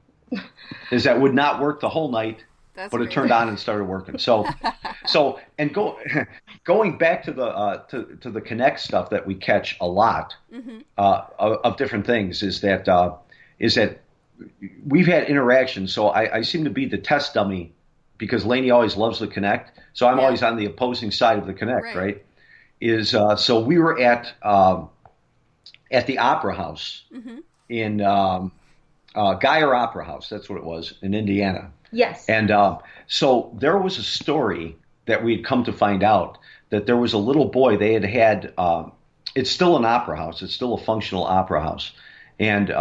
Is that would not work the whole night, but it turned on and started working. So going back to the Connect stuff that we catch a lot of different things is that we've had interactions. So I seem to be the test dummy because Lainey always loves the Connect. So I'm always on the opposing side of the Connect, right? So we were at the Opera House in Geyer Opera House. That's what it was in Indiana. Yes. And so there was a story that we had come to find out that there was a little boy. They had it's still an opera house. It's still a functional opera house. And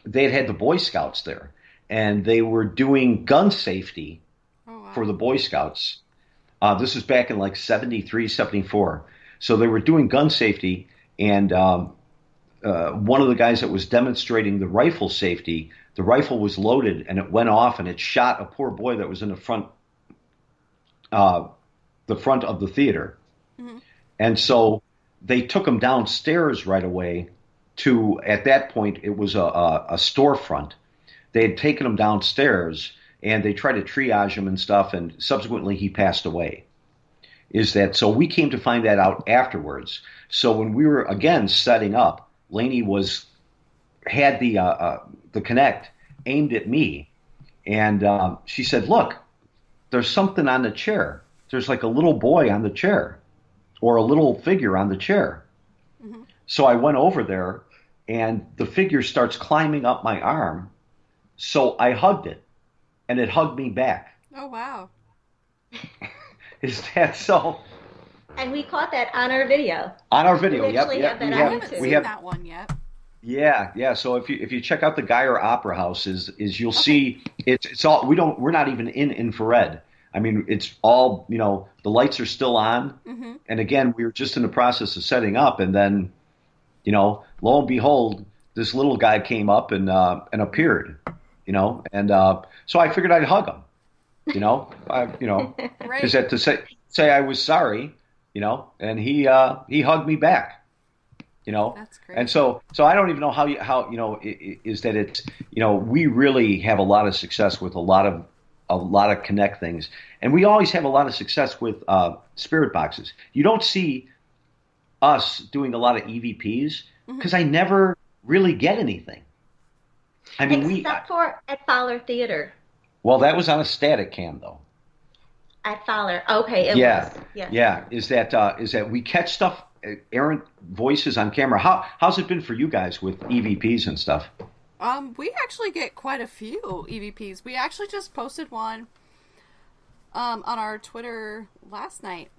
they had the Boy Scouts there. And they were doing gun safety for the Boy Scouts. This was back in like 73, 74. So they were doing gun safety. And one of the guys that was demonstrating the rifle safety, the rifle was loaded and it went off and it shot a poor boy that was in the front of the theater. And so they took him downstairs right away to, at that point, it was a storefront. They had taken him downstairs and they tried to triage him and stuff, and subsequently he passed away. So we came to find that out afterwards. So when we were, again, setting up, Lainey had the Connect aimed at me, and she said, "Look, there's something on the chair. There's like a little boy on the chair, or a little figure on the chair." So I went over there, and the figure starts climbing up my arm. So I hugged it, and it hugged me back. Oh wow! Is that so? And we caught that on our video. On our video, we actually have that I haven't seen that one yet. Yeah. So if you check out the Geyer Opera House, you'll see it's all we're not even in infrared. I mean, it's all the lights are still on, and again we were just in the process of setting up, and then lo and behold, this little guy came up and appeared, and so I figured I'd hug him, Right. is that to say I was sorry, and he hugged me back. That's great. And so I don't even know how is that it's we really have a lot of success with a lot of Connect things, and we always have a lot of success with spirit boxes. You don't see us doing a lot of EVPs because I never really get anything. I mean, except for at Fowler Theater. Well, that was on a static cam though. At Fowler, okay, it was. Yeah. Is that we catch stuff, errant voices on camera? How's it been for you guys with EVPs and stuff? We actually get quite a few EVPs. We actually just posted one on our Twitter last night.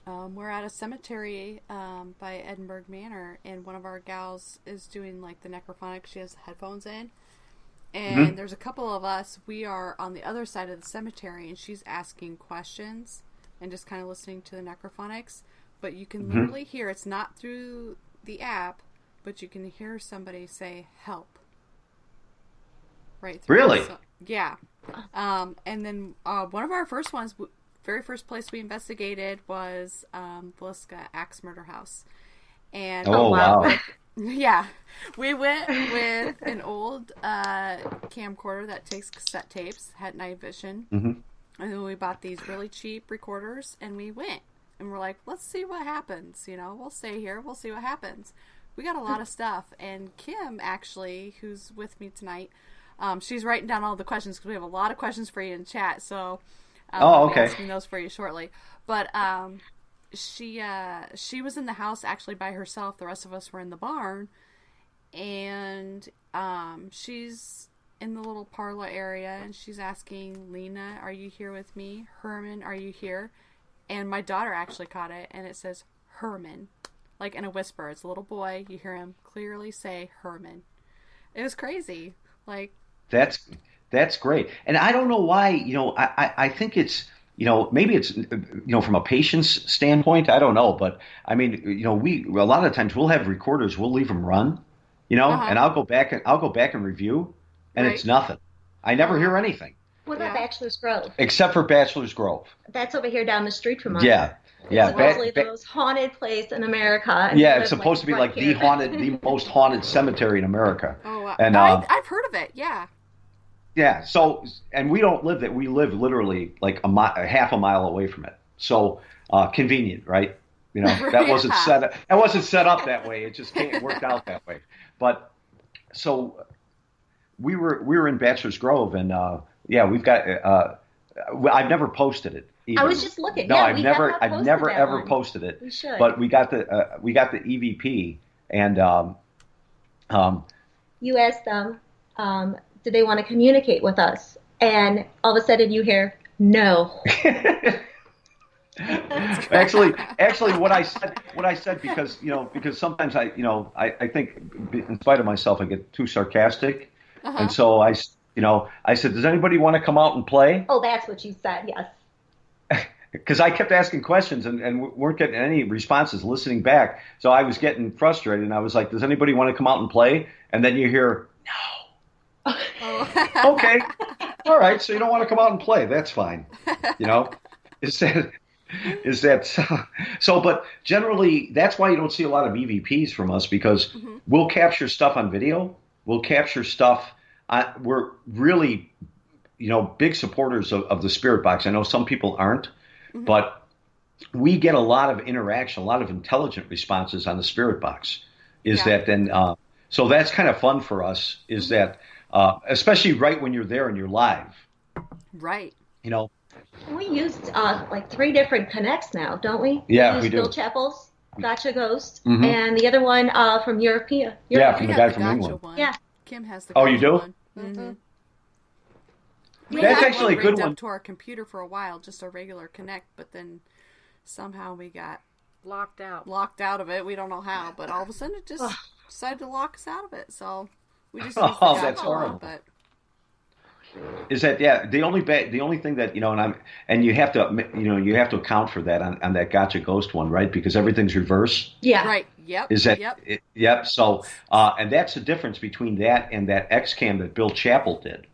We're at a cemetery by Edinburgh Manor, and one of our gals is doing like the necrophonics. She has headphones in, and there's a couple of us. We are on the other side of the cemetery, and she's asking questions and just kind of listening to the necrophonics. But you can literally hear, it's not through the app, but you can hear somebody say help. Right through. Really? Yeah. And then one of our first ones, very first place we investigated was Villisca Axe Murder House. And wow. We went with an old camcorder that takes cassette tapes, had night vision. And then we bought these really cheap recorders, and we went. And we're like, let's see what happens. We'll stay here. We'll see what happens. We got a lot of stuff. And Kim, actually, who's with me tonight, she's writing down all the questions because we have a lot of questions for you in chat. So I'll be asking those for you shortly. But she was in the house actually by herself. The rest of us were in the barn. And she's in the little parlor area, and she's asking, Lena, are you here with me? Herman, are you here? And my daughter actually caught it, and it says Herman, like in a whisper. It's a little boy. You hear him clearly say Herman. It was crazy. Like, that's great. And I don't know why, I think it's, maybe it's, from a patient's standpoint, I don't know. But I mean, a lot of times we'll have recorders, we'll leave them run, and I'll go back and review, and it's nothing. I never hear anything. What about Bachelor's Grove? Except for Bachelor's Grove. That's over here down the street from us. Yeah. It's supposedly the most haunted place in America. Yeah, it's supposed to be like the most haunted cemetery in America. Oh, wow. And I've heard of it. Yeah. Yeah. So, and we don't live there. We live literally like half a mile away from it. So convenient, right? That wasn't set up that way. It just worked out that way. But so we were in Bachelor's Grove, and we've got. I've never posted it. Either. I was just looking. No, yeah, I've never ever posted it. We should. But we got the EVP, and you asked them, did they want to communicate with us? And all of a sudden you hear no. Actually, what I said, because sometimes I think in spite of myself I get too sarcastic, and so I said, does anybody want to come out and play? Oh, that's what you said, yes. Because I kept asking questions and weren't getting any responses, listening back. So I was getting frustrated, and I was like, does anybody want to come out and play? And then you hear, no. Okay. All right. So you don't want to come out and play. That's fine. Is that so? But generally, that's why you don't see a lot of EVPs from us, because we'll capture stuff on video. We'll capture stuff. We're really, big supporters of the Spirit Box. I know some people aren't. But we get a lot of interaction, a lot of intelligent responses on the Spirit Box. So that's kind of fun for us, is that, especially right when you're there and you're live. Right. We used like 3 different connects now, don't we? Yeah, we do. Bill Chappell's Gotcha Ghost, and the other one from Europe. Yeah, from the guy from England. One. Yeah. Kim has the Gotcha you do? One. Mm-hmm. That's actually a good one. Up to our computer for a while, just a regular connect, but then somehow we got locked out of it. We don't know how, but all of a sudden it just decided to lock us out of it. So we just used the that's horrible. But is that the only thing that and you have to account for that on that Gotcha Ghost one, right? Because everything's reverse. Yeah. Right. Yep. Is that? Yep. So and that's the difference between that and that XCAM that Bill Chappell did.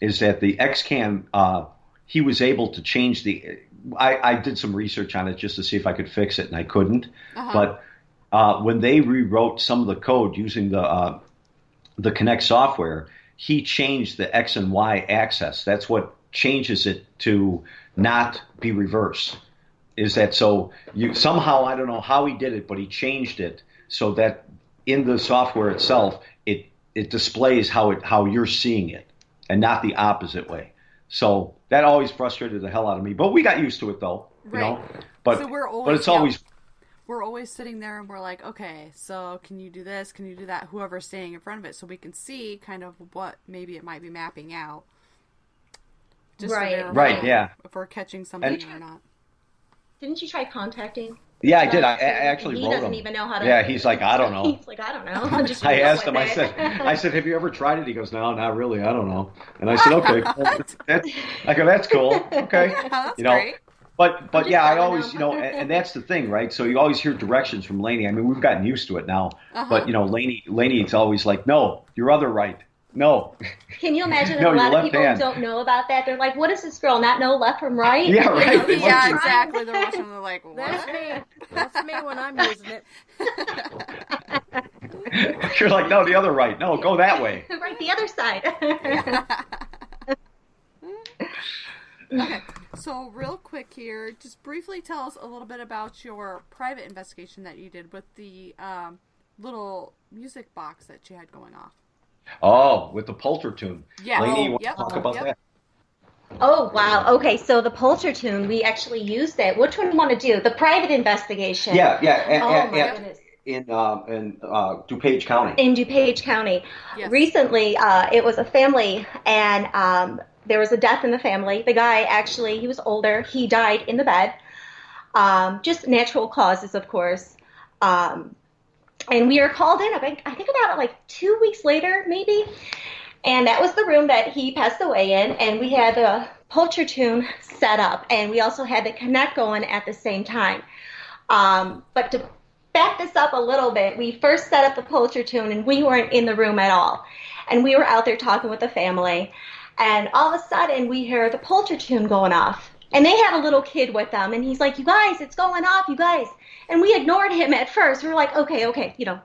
Is that the XCAM, he was able to change I did some research on it just to see if I could fix it, and I couldn't. But when they rewrote some of the code using the Kinect software, he changed the X and Y access. That's what changes it to not be reverse. Is that so? Somehow, I don't know how he did it, but he changed it so that in the software itself, it displays how you're seeing it, and not the opposite way. So that always frustrated the hell out of me. But we got used to it, though. Right. But so we're always sitting there and we're like, okay, so can you do this? Can you do that? Whoever's standing in front of it, so we can see kind of what maybe it might be mapping out. Just right. Yeah. If we're catching something or not. Didn't you try contacting? Yeah, I did. I actually wrote him. He doesn't even know how to. Yeah, he's like, I don't know. He's like, I don't know. I asked him. I said, have you ever tried it? He goes, no, not really. I don't know. And I said, okay. I go, that's cool. Okay. Yeah, that's great. But yeah, I always, and that's the thing, right? So you always hear directions from Lainey. I mean, we've gotten used to it now. But Lainey's always like, no, your other right. No. Can you imagine that a lot of people don't know about that? They're like, what does this girl not know left from right? Yeah, right. Yeah, exactly. They're watching and they're like, what? That's me when I'm using it. You're like, no, the other right. No, go that way. Right, the other side. Okay, so real quick here, just briefly tell us a little bit about your private investigation that you did with the little music box that you had going off. Oh, with the Polter tune. Yeah. Lainey, you want to talk about that? Oh, wow. Okay, so the Polter tune, we actually used that. Which one do you want to do? The private investigation. Yeah. Oh, my goodness. in DuPage County. In DuPage County. Yes. Recently, it was a family, and there was a death in the family. The guy actually, he was older. He died in the bed. Just natural causes, of course. And we were called in, I think about like 2 weeks later, maybe. And that was the room that he passed away in. And we had the Pulcher tune set up. And we also had the Connect going at the same time. But to back this up a little bit, we first set up the Pulcher tune, and we weren't in the room at all. And we were out there talking with the family. And all of a sudden, we hear the Pulcher tune going off. And they had a little kid with them, and he's like, "You guys, it's going off, you guys." And we ignored him at first. We were like, okay, you know.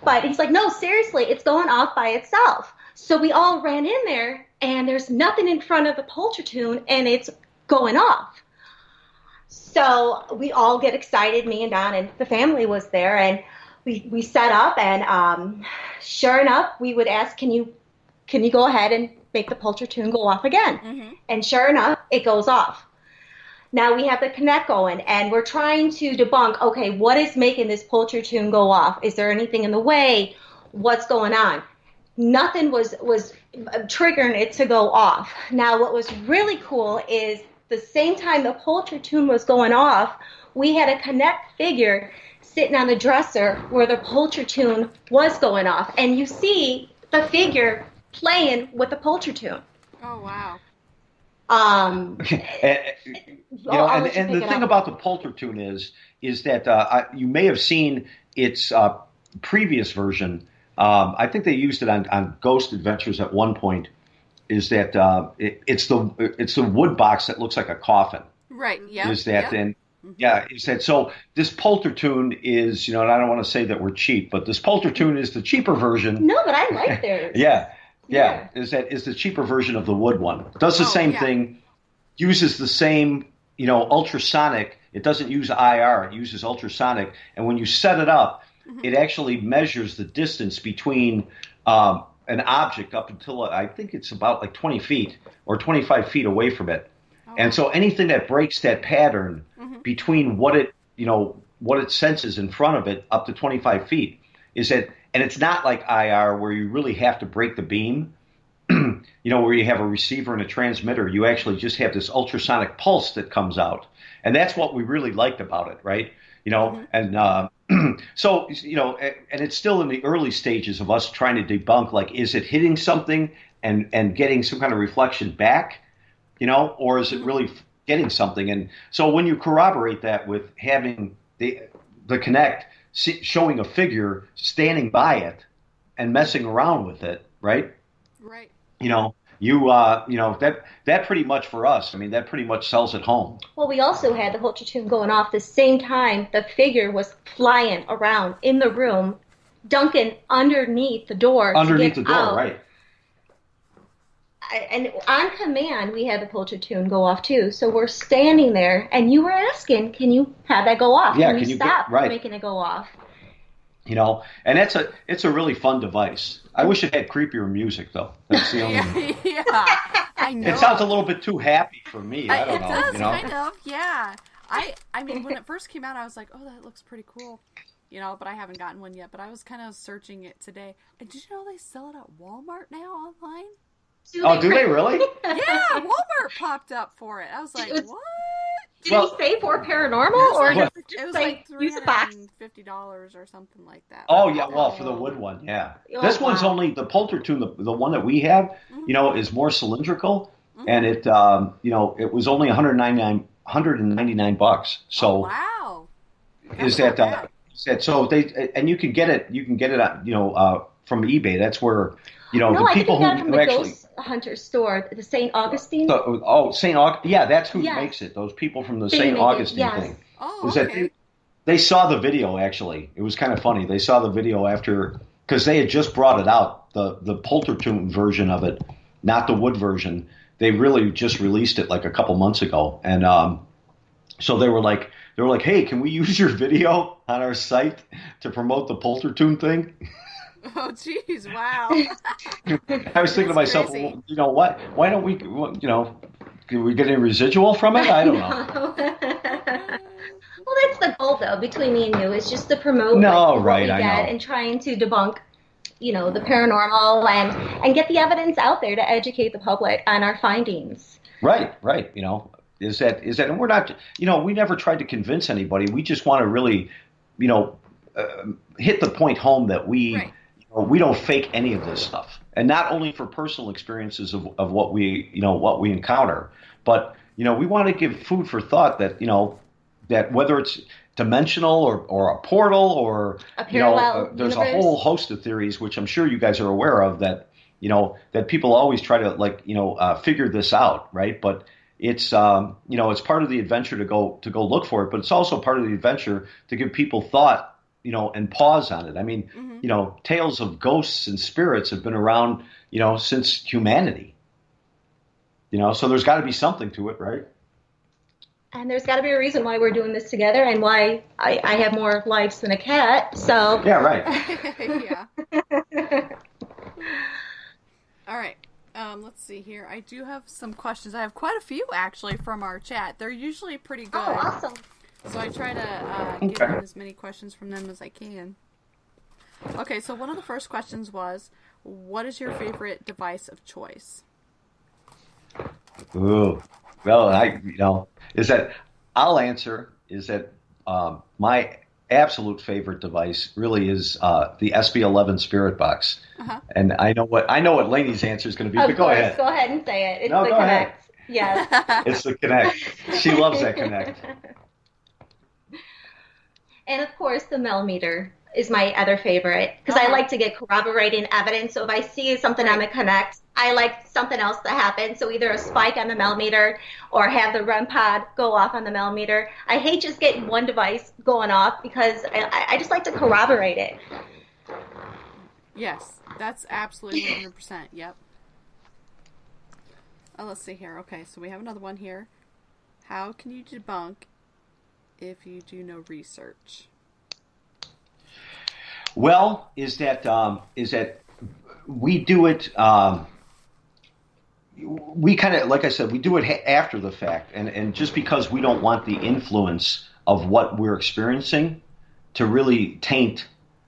But he's like, "No, seriously, it's going off by itself." So we all ran in there, and there's nothing in front of the Pulcher tune, and it's going off. So we all get excited, me and Don, and the family was there, and we set up, and sure enough, we would ask, can you go ahead and make the Pulcher tune go off again? Mm-hmm. And sure enough, it goes off. Now we have the Connect going, and we're trying to debunk, okay, what is making this Pulcher tune go off? Is there anything in the way? What's going on? Nothing was triggering it to go off. Now what was really cool is the same time the Pulcher tune was going off, we had a Connect figure sitting on the dresser where the Pulcher tune was going off. And you see the figure playing with the Pulcher tune. Oh, wow. And the thing about the Pulcher tune is that you may have seen its previous version. I think they used it on Ghost Adventures at one point. Is that it's the wood box that looks like a coffin? Right. Yeah. Is that then? Yeah. Is that so? This Pulcher tune is, and I don't want to say that we're cheap, but this Pulcher tune is the cheaper version. No, but I like theirs. Yeah. Is the cheaper version of the wood one? Does the same thing, uses the same, ultrasonic. It doesn't use IR. It uses ultrasonic, and when you set it up, it actually measures the distance between an object up until I think it's about like 20 feet or 25 feet away from it. Oh. And so anything that breaks that pattern between what it senses in front of it up to 25 feet is that. And it's not like IR where you really have to break the beam, where you have a receiver and a transmitter. You actually just have this ultrasonic pulse that comes out. And that's what we really liked about it, right? And so, and it's still in the early stages of us trying to debunk, like, is it hitting something and getting some kind of reflection back, or is it really getting something? And so when you corroborate that with having the Connect, showing a figure standing by it and messing around with it, right? Right. That pretty much for us. I mean, that pretty much sells it home. Well, we also had the Pulcher tune going off the same time the figure was flying around in the room, dunking underneath the door. Underneath the door, out. Right. And on command, we had the Pulcher tune go off too. So we're standing there, and you were asking, "Can you have that go off? Yeah, can you stop making it go off?" And it's a really fun device. I wish it had creepier music though. That's the only. Yeah, I know. It sounds a little bit too happy for me. I don't know. It does kind of. Yeah. I mean, when it first came out, I was like, "Oh, that looks pretty cool." But I haven't gotten one yet. But I was kind of searching it today. And did you know they sell it at Walmart now online? Do they really? Yeah, Walmart popped up for it. I was like, what? Did he say for Paranormal, or it just was like $350 or something like that? Oh yeah, well for the wood one, yeah. This one's only the Pulcher tune. The one that we have, is more cylindrical, and it, it was only $199. So wow, is that so they and you can get it from eBay. That's where. The people I think who the actually Ghost Hunter store, the St. Augustine. St. Augustine. Yeah, that's who makes it. Those people from the St. Augustine thing. Oh, okay. They saw the video. Actually, it was kind of funny. They saw the video after because they had just brought it out, the Pulcher tune version of it, not the wood version. They really just released it like a couple months ago, and so they were like, "Hey, can we use your video on our site to promote the Pulcher tune thing?" Oh, jeez, wow. I was thinking to myself, well, what? Why don't we, can we get any residual from it? I don't know. Well, that's that's the goal, though, between me and you, is just to promote what we get and trying to debunk, the paranormal and get the evidence out there to educate the public on our findings. Right. Is that, and we're not, we never tried to convince anybody. We just want to really, hit the point home that we don't fake any of this stuff. And not only for personal experiences of what we encounter, but, we want to give food for thought that, that whether it's dimensional or a portal or, a parallel there's universe. A whole host of theories, which I'm sure you guys are aware of, that, that people always try to figure this out. Right. But it's, it's part of the adventure to go look for it, but it's also part of the adventure to give people thought, and pause on it. I mean, tales of ghosts and spirits have been around, since humanity, so there's got to be something to it, right? And there's got to be a reason why we're doing this together and why I have more lives than a cat. So yeah, right. Yeah. All right. Let's see here. I do have some questions. I have quite a few actually from our chat. They're usually pretty good. Oh, awesome. So I try to get in as many questions from them as I can. Okay, so one of the first questions was, what is your favorite device of choice? Ooh, well, I'll answer is that my absolute favorite device really is the SB11 Spirit Box. Uh-huh. And I know what Lainey's answer is going to be, but go ahead. Go ahead and say it. It's the Kinect. Ahead. Yes. It's the Kinect. She loves that Kinect. And of course, the millimeter is my other favorite because I like to get corroborating evidence. So if I see something on the Kinect, I like something else to happen. So either a spike on the millimeter or have the REM pod go off on the millimeter. I hate just getting one device going off because I just like to corroborate it. Yes, that's absolutely 100%. Yep. Let's see here. Okay, so we have another one here. How can you debunk if you do no research? Well, is that we do it. We kind of, like I said, we do it after the fact, and just because we don't want the influence of what we're experiencing to really taint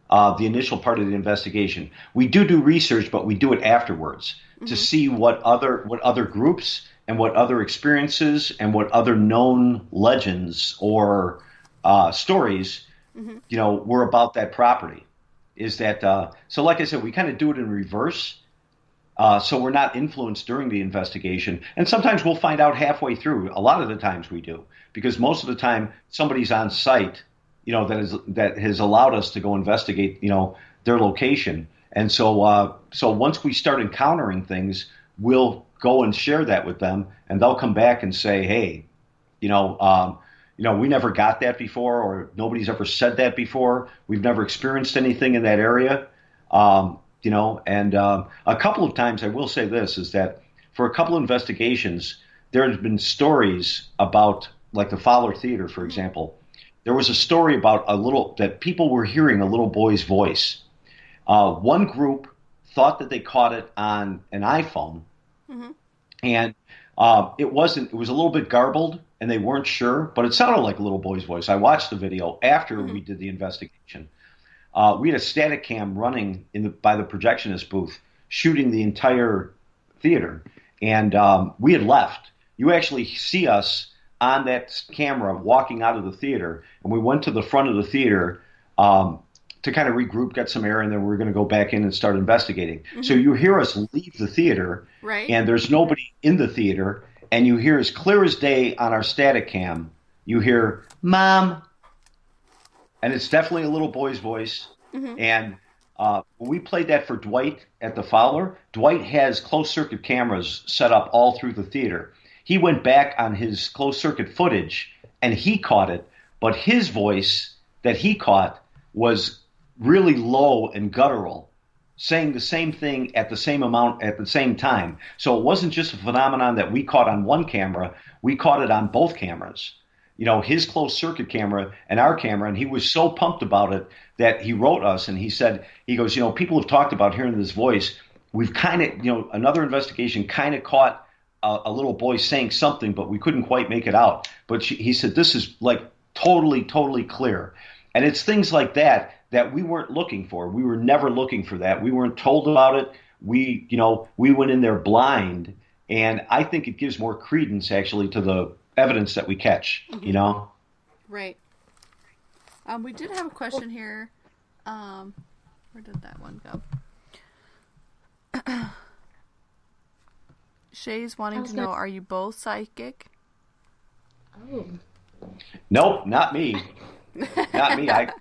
the initial part of the investigation. We do research, but we do it afterwards to see what other groups and what other experiences and what other known legends or stories, were about that property. Is that so? Like I said, we kind of do it in reverse, so we're not influenced during the investigation. And sometimes we'll find out halfway through. A lot of the times we do, because most of the time somebody's on site, that has allowed us to go investigate, their location. And so once we start encountering things, we'll go and share that with them, and they'll come back and say, hey, we never got that before, or nobody's ever said that before. We've never experienced anything in that area. And a couple of times I will say this, is that for a couple of investigations, there have been stories about, like the Fowler Theater, for example. There was a story about that people were hearing a little boy's voice. One group thought that they caught it on an iPhone, and it was a little bit garbled, and they weren't sure, but it sounded like a little boy's voice. I watched the video after we did the investigation. We had a static cam running by the projectionist booth, shooting the entire theater, and we had left. You actually see us on that camera walking out of the theater, and we went to the front of the theater to kind of regroup, get some air, and then we're going to go back in and start investigating. So you hear us leave the theater, and there's nobody in the theater, and you hear as clear as day on our static cam, you hear, "Mom," and it's definitely a little boy's voice. And when we played that for Dwight at the Fowler, Dwight has closed-circuit cameras set up all through the theater. He went back on his closed-circuit footage, and he caught it, but his voice that he caught was really low and guttural, saying the same thing at the same amount at the same time. So it wasn't just a phenomenon that we caught on one camera, we caught it on both cameras. His closed circuit camera and our camera, and he was so pumped about it that he wrote us and he goes, people have talked about hearing this voice. We've kind of, another investigation kind of caught a little boy saying something, but we couldn't quite make it out. But he said, this is like totally clear. And it's things like that that we weren't looking for. We were never looking for that. We weren't told about it. We went in there blind, and I think it gives more credence actually to the evidence that we catch, Right. We did have a question here. Where did that one go? Shay's wanting to know, are you both psychic? Oh. Nope, not me. Not me. Not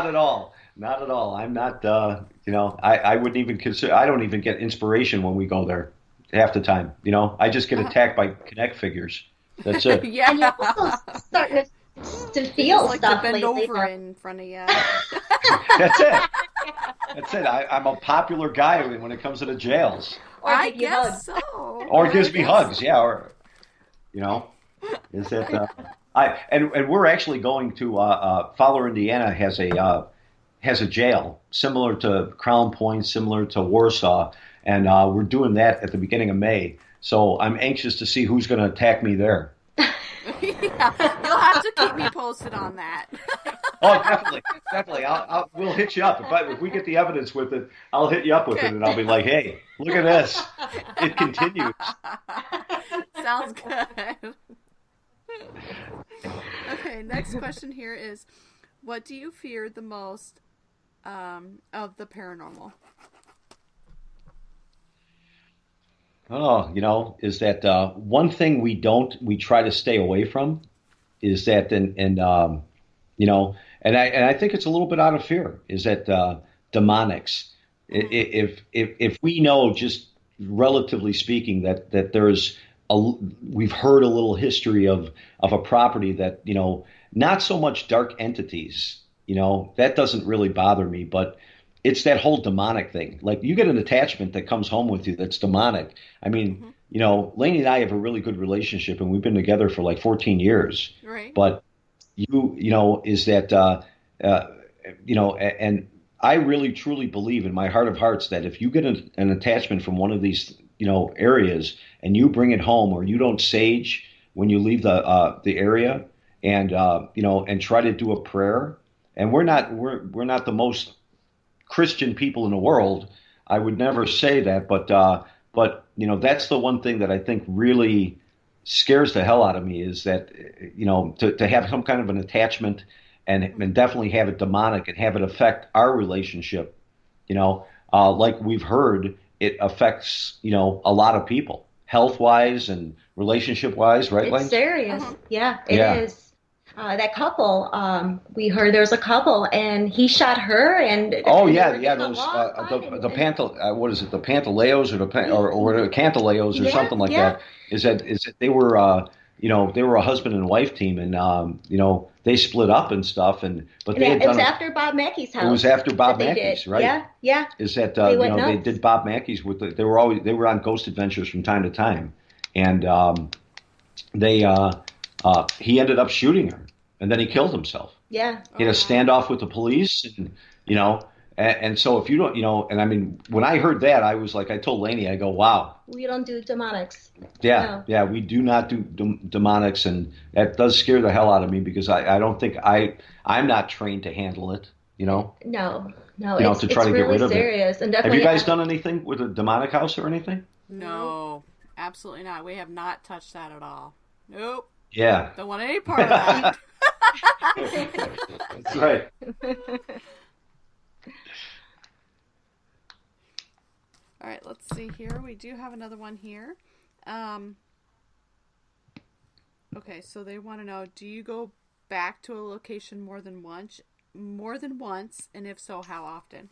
at all. Not at all. I'm not, I wouldn't even consider, I don't even get inspiration when we go there half the time. I just get attacked by Connect figures. That's it. Yeah. And you're also starting to feel like stuff to bend lately. over in front of you. That's it. That's it. I'm a popular guy when it comes to the jails. Or I give you guess hugs. so. Or gives me hugs, yeah. Or, is that and we're actually going to Fowler, Indiana has a jail similar to Crown Point, similar to Warsaw, and we're doing that at the beginning of May. So I'm anxious to see who's going to attack me there. Yeah, you'll have to keep me posted on that. Oh, definitely. We'll hit you up if we get the evidence with it. I'll hit you up with it, and I'll be like, "Hey, look at this! It continues." Sounds good. Okay, next question here is, what do you fear the most of the paranormal? Oh, is that one thing we try to stay away from is that, and I think it's a little bit out of fear, is that demonics. Mm-hmm. If we know, just relatively speaking, that there's we've heard a little history of a property that, not so much dark entities, that doesn't really bother me, but it's that whole demonic thing. Like, you get an attachment that comes home with you that's demonic. I mean, mm-hmm. Lainey and I have a really good relationship, and we've been together for like 14 years. Right. But is that, and I really truly believe in my heart of hearts that if you get an attachment from one of these, areas, and you bring it home, or you don't sage when you leave the area, and and try to do a prayer, and we're not the most Christian people in the world. I would never say that, but that's the one thing that I think really scares the hell out of me, is that, to have some kind of an attachment and definitely have it demonic and have it affect our relationship, like we've heard, it affects, a lot of people, health-wise and relationship-wise, right, Lane? It's serious. Uh-huh. Yeah, it is. That couple, we heard there was a couple, and he shot her, and those the what is it, the Pantaleos or the Cantaleos or something like that? Is that they were they were a husband and wife team, and they split up and stuff, it was after Bob Mackey's house. It was after Bob Mackey's, right? Yeah. Is that they did Bob Mackey's they were on Ghost Adventures from time to time, and he ended up shooting her, and then he killed himself. Yeah. He had a standoff with the police, and and so if you don't, and I mean, when I heard that, I was like, I told Lainey, I go, wow. We don't do demonics. Yeah, no. Yeah, we do not do demonics, and that does scare the hell out of me, because I don't think I'm not trained to handle it, No, to try to really get rid of serious. it. And have you guys done anything with a demonic house or anything? No, absolutely not. We have not touched that at all. Nope. Yeah. Don't want any part of that. That's right. All right, let's see here. We do have another one here. Okay, so they want to know, do you go back to a location more than once, and if so, how often?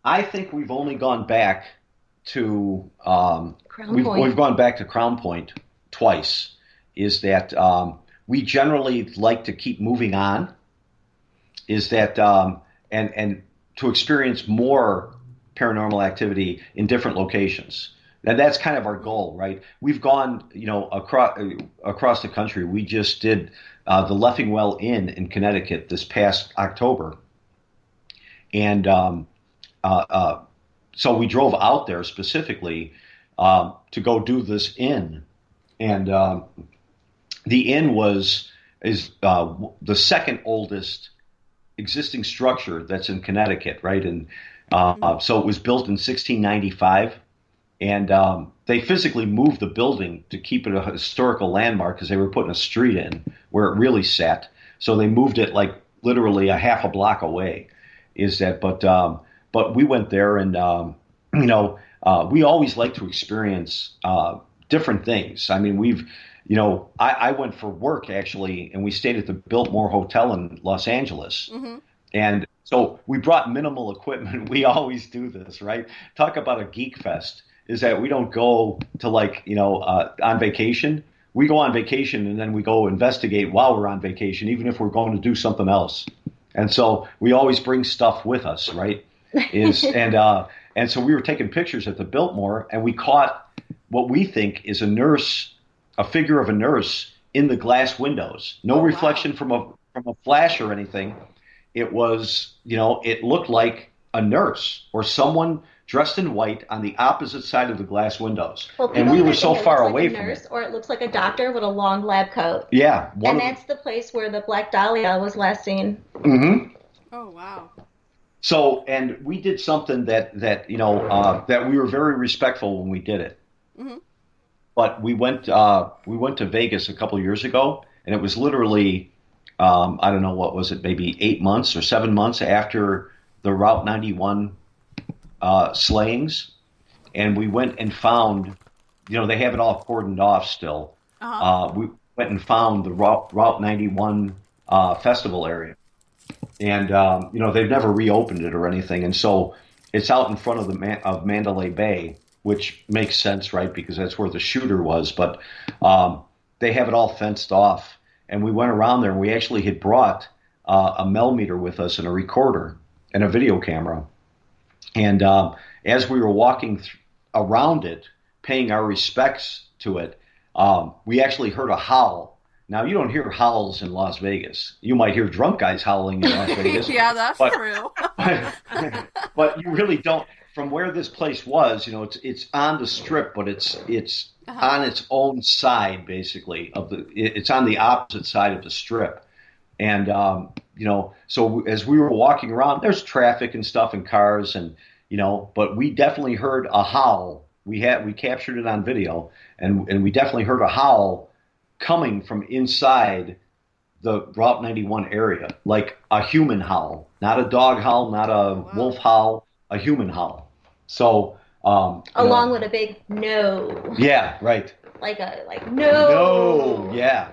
I think we've only gone back to we've gone back to Crown Point twice. Is that we generally like to keep moving on. Is that and to experience more paranormal activity in different locations. And that's kind of our goal, right? We've gone, across the country. We just did the Leffingwell Inn in Connecticut this past October, and so we drove out there specifically to go do this inn, and the inn is the second oldest existing structure that's in Connecticut, right? And so it was built in 1695, and they physically moved the building to keep it a historical landmark because they were putting a street in where it really sat. So they moved it like literally a half a block away. But we went there, and we always like to experience different things. I mean, I went for work actually, and we stayed at the Biltmore Hotel in Los Angeles. Mm-hmm. And so we brought minimal equipment. We always do this, right? Talk about a geek fest, is that we don't go to on vacation. We go on vacation and then we go investigate while we're on vacation, even if we're going to do something else. And so we always bring stuff with us, right? And so we were taking pictures at the Biltmore, and we caught what we think is a figure of a nurse in the glass windows. No reflection from a flash or anything. It was, it looked like a nurse or someone dressed in white on the opposite side of the glass windows. Well, and we were so far away from it. Or it looks like a doctor with a long lab coat. Yeah. And that's the place where the Black Dahlia was last seen. Mm-hmm. Oh, wow. So, and we did something that we were very respectful when we did it. Mm-hmm. But we went to Vegas a couple of years ago, and it was literally, I don't know, what was it, maybe 8 months or 7 months after the Route 91 slayings, and we went and found, they have it all cordoned off still. Uh-huh. We went and found the Route 91 festival area, and they've never reopened it or anything, and so it's out in front of Mandalay Bay, which makes sense, right? Because that's where the shooter was. But they have it all fenced off, and we went around there, and we actually had brought a Melmeter with us and a recorder and a video camera. And as we were walking around it, paying our respects to it, we actually heard a howl. Now, you don't hear howls in Las Vegas. You might hear drunk guys howling in Las Vegas. Yeah, that's true. but you really don't. From where this place was, it's on the Strip, but it's on its own side, basically. It's on the opposite side of the Strip. And, so as we were walking around, there's traffic and stuff and cars, and, but we definitely heard a howl. We captured it on video, and we definitely heard a howl coming from inside the Route 91 area, like a human howl, not a dog howl, not a wolf howl, a human howl. So, along with a big no. Yeah, right. Like no. No, yeah.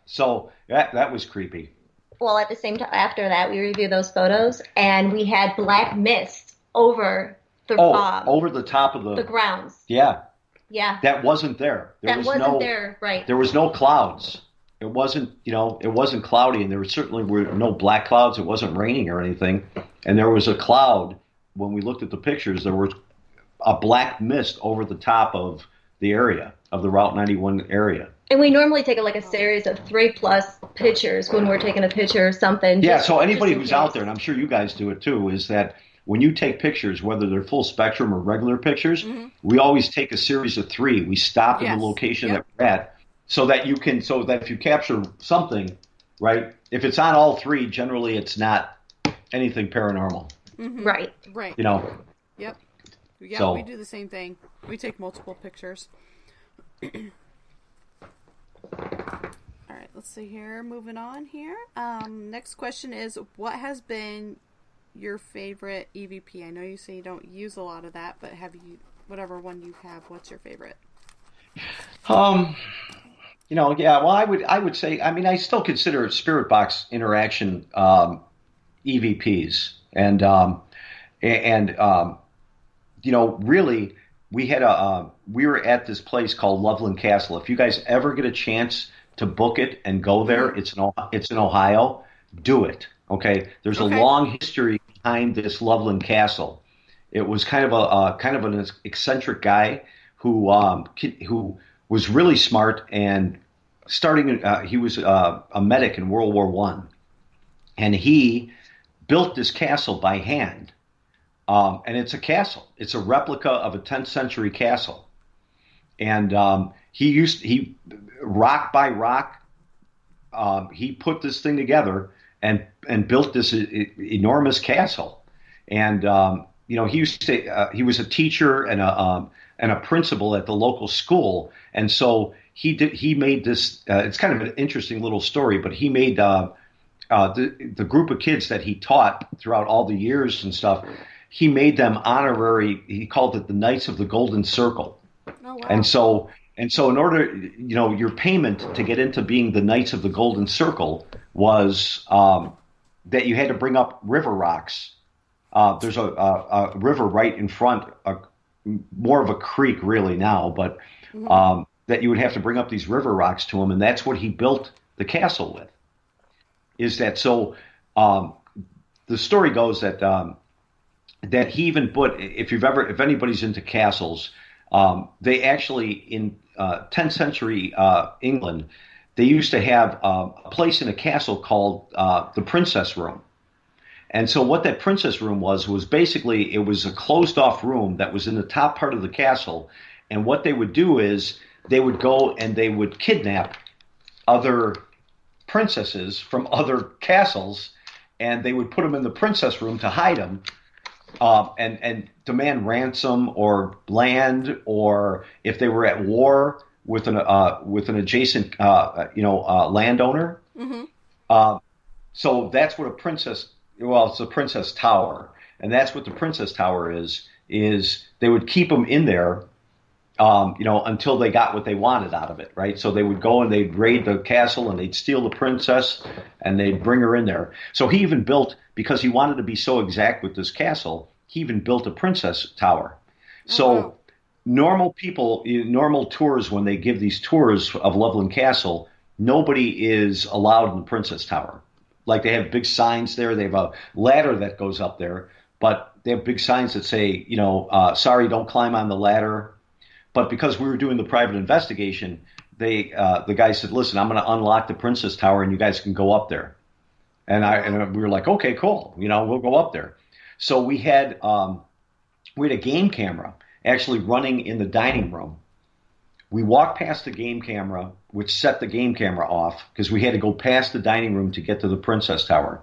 So that was creepy. Well, at the same time, after that, we reviewed those photos, and we had black mist over the over the top of the grounds. Yeah. Yeah. That wasn't there. That wasn't there, right? There was no clouds. It wasn't, it wasn't cloudy, and there certainly were no black clouds. It wasn't raining or anything, and there was a cloud. When we looked at the pictures, there was a black mist over the top of the area, of the Route 91 area. And we normally take a series of 3+ pictures when we're taking a picture or something. Yeah, so anybody who's out there, and I'm sure you guys do it too, is that when you take pictures, whether they're full spectrum or regular pictures, we always take a series of 3. We stop in the location that we're at so that if you capture something, right, if it's on all 3, generally it's not anything paranormal. Mm-hmm. Right. Yep. Yeah, so, we do the same thing. We take multiple pictures. All right, let's see here. Moving on here. Next question is, what has been your favorite EVP? I know you say you don't use a lot of that, but whatever one you have, what's your favorite? Well, I would say, I still consider Spirit Box interaction EVPs. And really, we were at this place called Loveland Castle. If you guys ever get a chance to book it and go there, it's in Ohio, do it. Okay. There's a long history behind this Loveland Castle. It was kind of an eccentric guy who was really smart, and he was a medic in World War I, and he built this castle by hand, and it's a castle. It's a replica of a 10th century castle, and he rock by rock, he put this thing together and built this enormous castle. And he was a teacher and a principal at the local school, and so he made this. It's kind of an interesting little story, but he made the group of kids that he taught throughout all the years and stuff. He made them honorary. He called it the Knights of the Golden Circle. Oh, wow. And so in order, your payment to get into being the Knights of the Golden Circle was that you had to bring up river rocks. There's a river right in front, more of a creek really now, but that you would have to bring up these river rocks to him, and that's what he built the castle with. Is that so? The story goes that that he even put, if anybody's into castles, they actually in 10th century England, they used to have a place in a castle called the Princess Room. And so what that princess room was basically, it was a closed off room that was in the top part of the castle. And what they would do is they would go and they would kidnap other princesses from other castles, and they would put them in the princess room to hide them, and demand ransom or land, or if they were at war with an adjacent landowner. Mm-hmm. So that's what a princess. Well, it's a princess tower, and that's what the princess tower is they would keep them in there, until they got what they wanted out of it, right? So they would go and they'd raid the castle and they'd steal the princess and they'd bring her in there. So he even built, because he wanted to be so exact with this castle, he even built a princess tower. So normal people, normal tours, when they give these tours of Loveland Castle, nobody is allowed in the princess tower. Like, they have big signs there. They have a ladder that goes up there, but they have big signs that say, sorry, don't climb on the ladder. But because we were doing the private investigation, the guy said, listen, I'm going to unlock the princess tower and you guys can go up there. And we were like, okay, cool. We'll go up there. So we had a game camera actually running in the dining room. We walked past the game camera, which set the game camera off because we had to go past the dining room to get to the Princess Tower.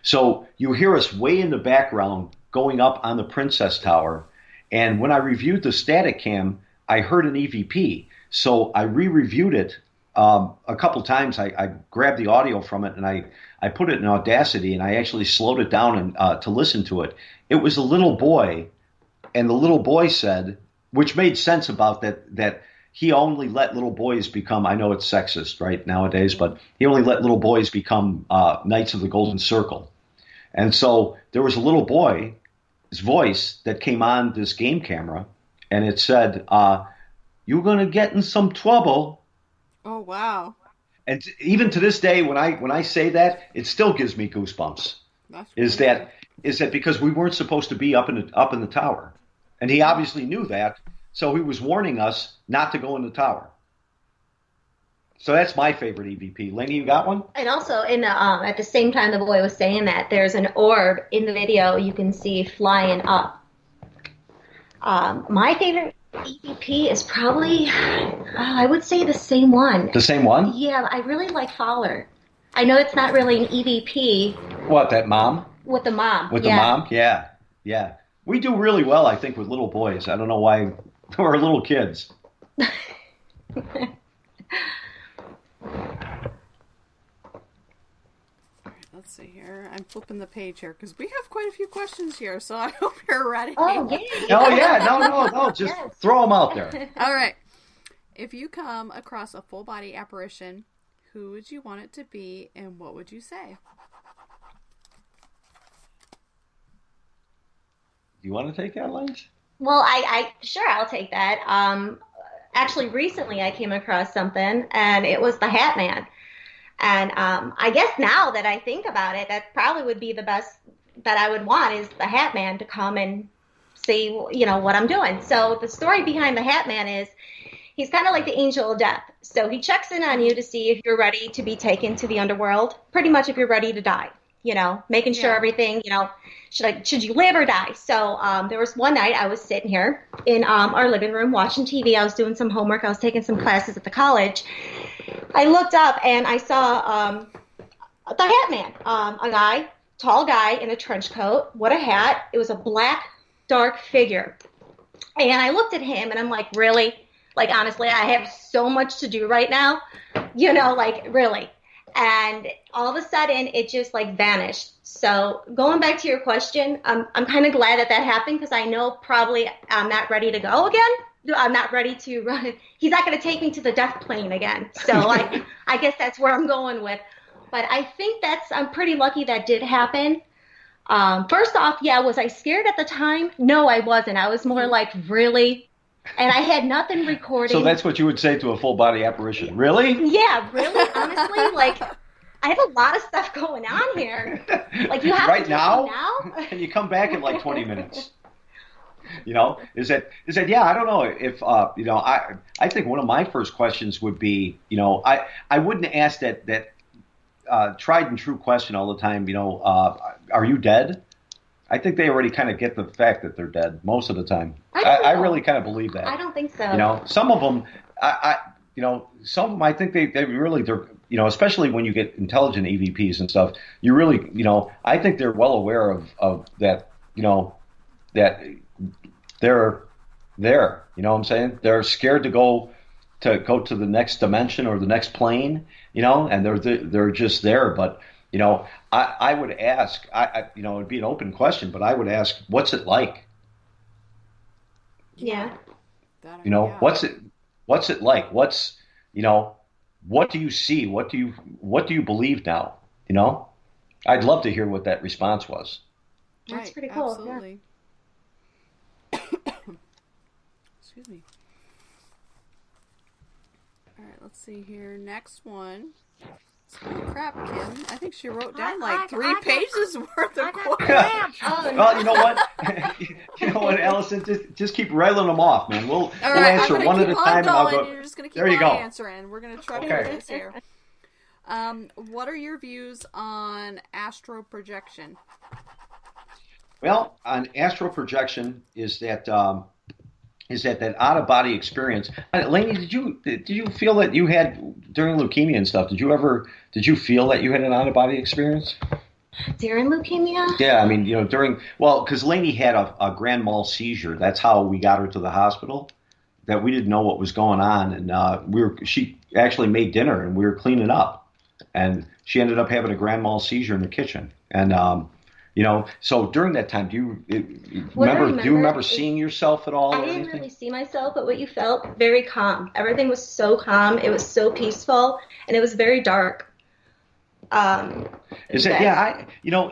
So you hear us way in the background going up on the Princess Tower. And when I reviewed the static cam, I heard an EVP. So I re-reviewed it a couple times. I grabbed the audio from it and I put it in Audacity, and I actually slowed it down and to listen to it. It was a little boy, and the little boy said, which made sense about that he only let little boys become, I know it's sexist right nowadays, but he only let little boys become Knights of the Golden Circle. And so there was a little boy's voice that came on this game camera, and it said, you're going to get in some trouble. Oh, wow. And even to this day, when I say that, it still gives me goosebumps. Is that because we weren't supposed to be up in the tower. And he obviously knew that. So he was warning us not to go in the tower. So that's my favorite EVP. Lainey, you got one? And also, at the same time the boy was saying that, there's an orb in the video you can see flying up. My favorite EVP is probably, I would say the same one. The same one? Yeah, I really like Fowler. I know it's not really an EVP. What, that mom? With the mom. With the mom? Yeah. Yeah. We do really well, I think, with little boys. I don't know why. We're little kids. Let's see here. I'm flipping the page here because we have quite a few questions here, so I hope you're ready. Oh, yeah. Oh, yeah. No. Just throw them out there. All right. If you come across a full-body apparition, who would you want it to be, and what would you say? Do you want to take that, Lance? Well, sure, I'll take that. Actually, recently I came across something, and it was the Hat Man. And I guess now that I think about it, that probably would be the best that I would want, is the Hat Man to come and see, what I'm doing. So the story behind the Hat Man is he's kind of like the angel of death. So he checks in on you to see if you're ready to be taken to the underworld, pretty much if you're ready to die. making sure Yeah. everything, should you live or die? So there was one night I was sitting here in our living room watching TV. I was doing some homework. I was taking some classes at the college. I looked up and I saw the Hat Man, a guy, tall guy in a trench coat, with a hat. It was a black, dark figure. And I looked at him and I'm like, really? Like, honestly, I have so much to do right now, like, really. And all of a sudden, it just like vanished. So going back to your question, I'm kind of glad that happened, because I know probably I'm not ready to go again. I'm not ready to run. He's not going to take me to the death plane again. So I guess that's where I'm going with. But I think I'm pretty lucky that did happen. First off, yeah, was I scared at the time? No, I wasn't. I was more like, really? And I had nothing recording. So that's what you would say to a full body apparition. Really? Yeah, really? Honestly, like, I have a lot of stuff going on here. Like, you have right to now? And you come back in like 20 minutes. Is that yeah, I don't know if I think one of my first questions would be, I wouldn't ask that tried and true question all the time, are you dead? I think they already kind of get the fact that they're dead most of the time. I really kind of believe that. I don't think so. Some of them, some of them, I think they're, especially when you get intelligent EVPs and stuff, you really, I think they're well aware of that, that they're there. You know what I'm saying? They're scared to go to the next dimension or the next plane, and they're just there. But I would ask, it'd be an open question, but I would ask, what's it like? Yeah. What's it like? What do you see? What do you believe now? I'd love to hear what that response was. That's pretty cool. Absolutely. Yeah. Excuse me. All right, let's see here. Next one. Oh, crap, Kim. I think she wrote down like 3 pages worth of questions. Well, you know what, Allison? Just keep rattling them off, man. We'll answer one at a time, and I'll go. You're just gonna keep on answering. We're gonna try to do this here. What are your views on astral projection? Well, on astral projection is that that out of body experience. Lainey, did you feel that you had during leukemia and stuff? Did you feel that you had an out of body experience during leukemia? Yeah, I mean, because Lainey had a grand mal seizure. That's how we got her to the hospital. That we didn't know what was going on, and she actually made dinner, and we were cleaning up, and she ended up having a grand mal seizure in the kitchen, and so during that time, do you remember seeing yourself at all? I didn't really see myself, but what you felt, very calm. Everything was so calm. It was so peaceful, and it was very dark. I know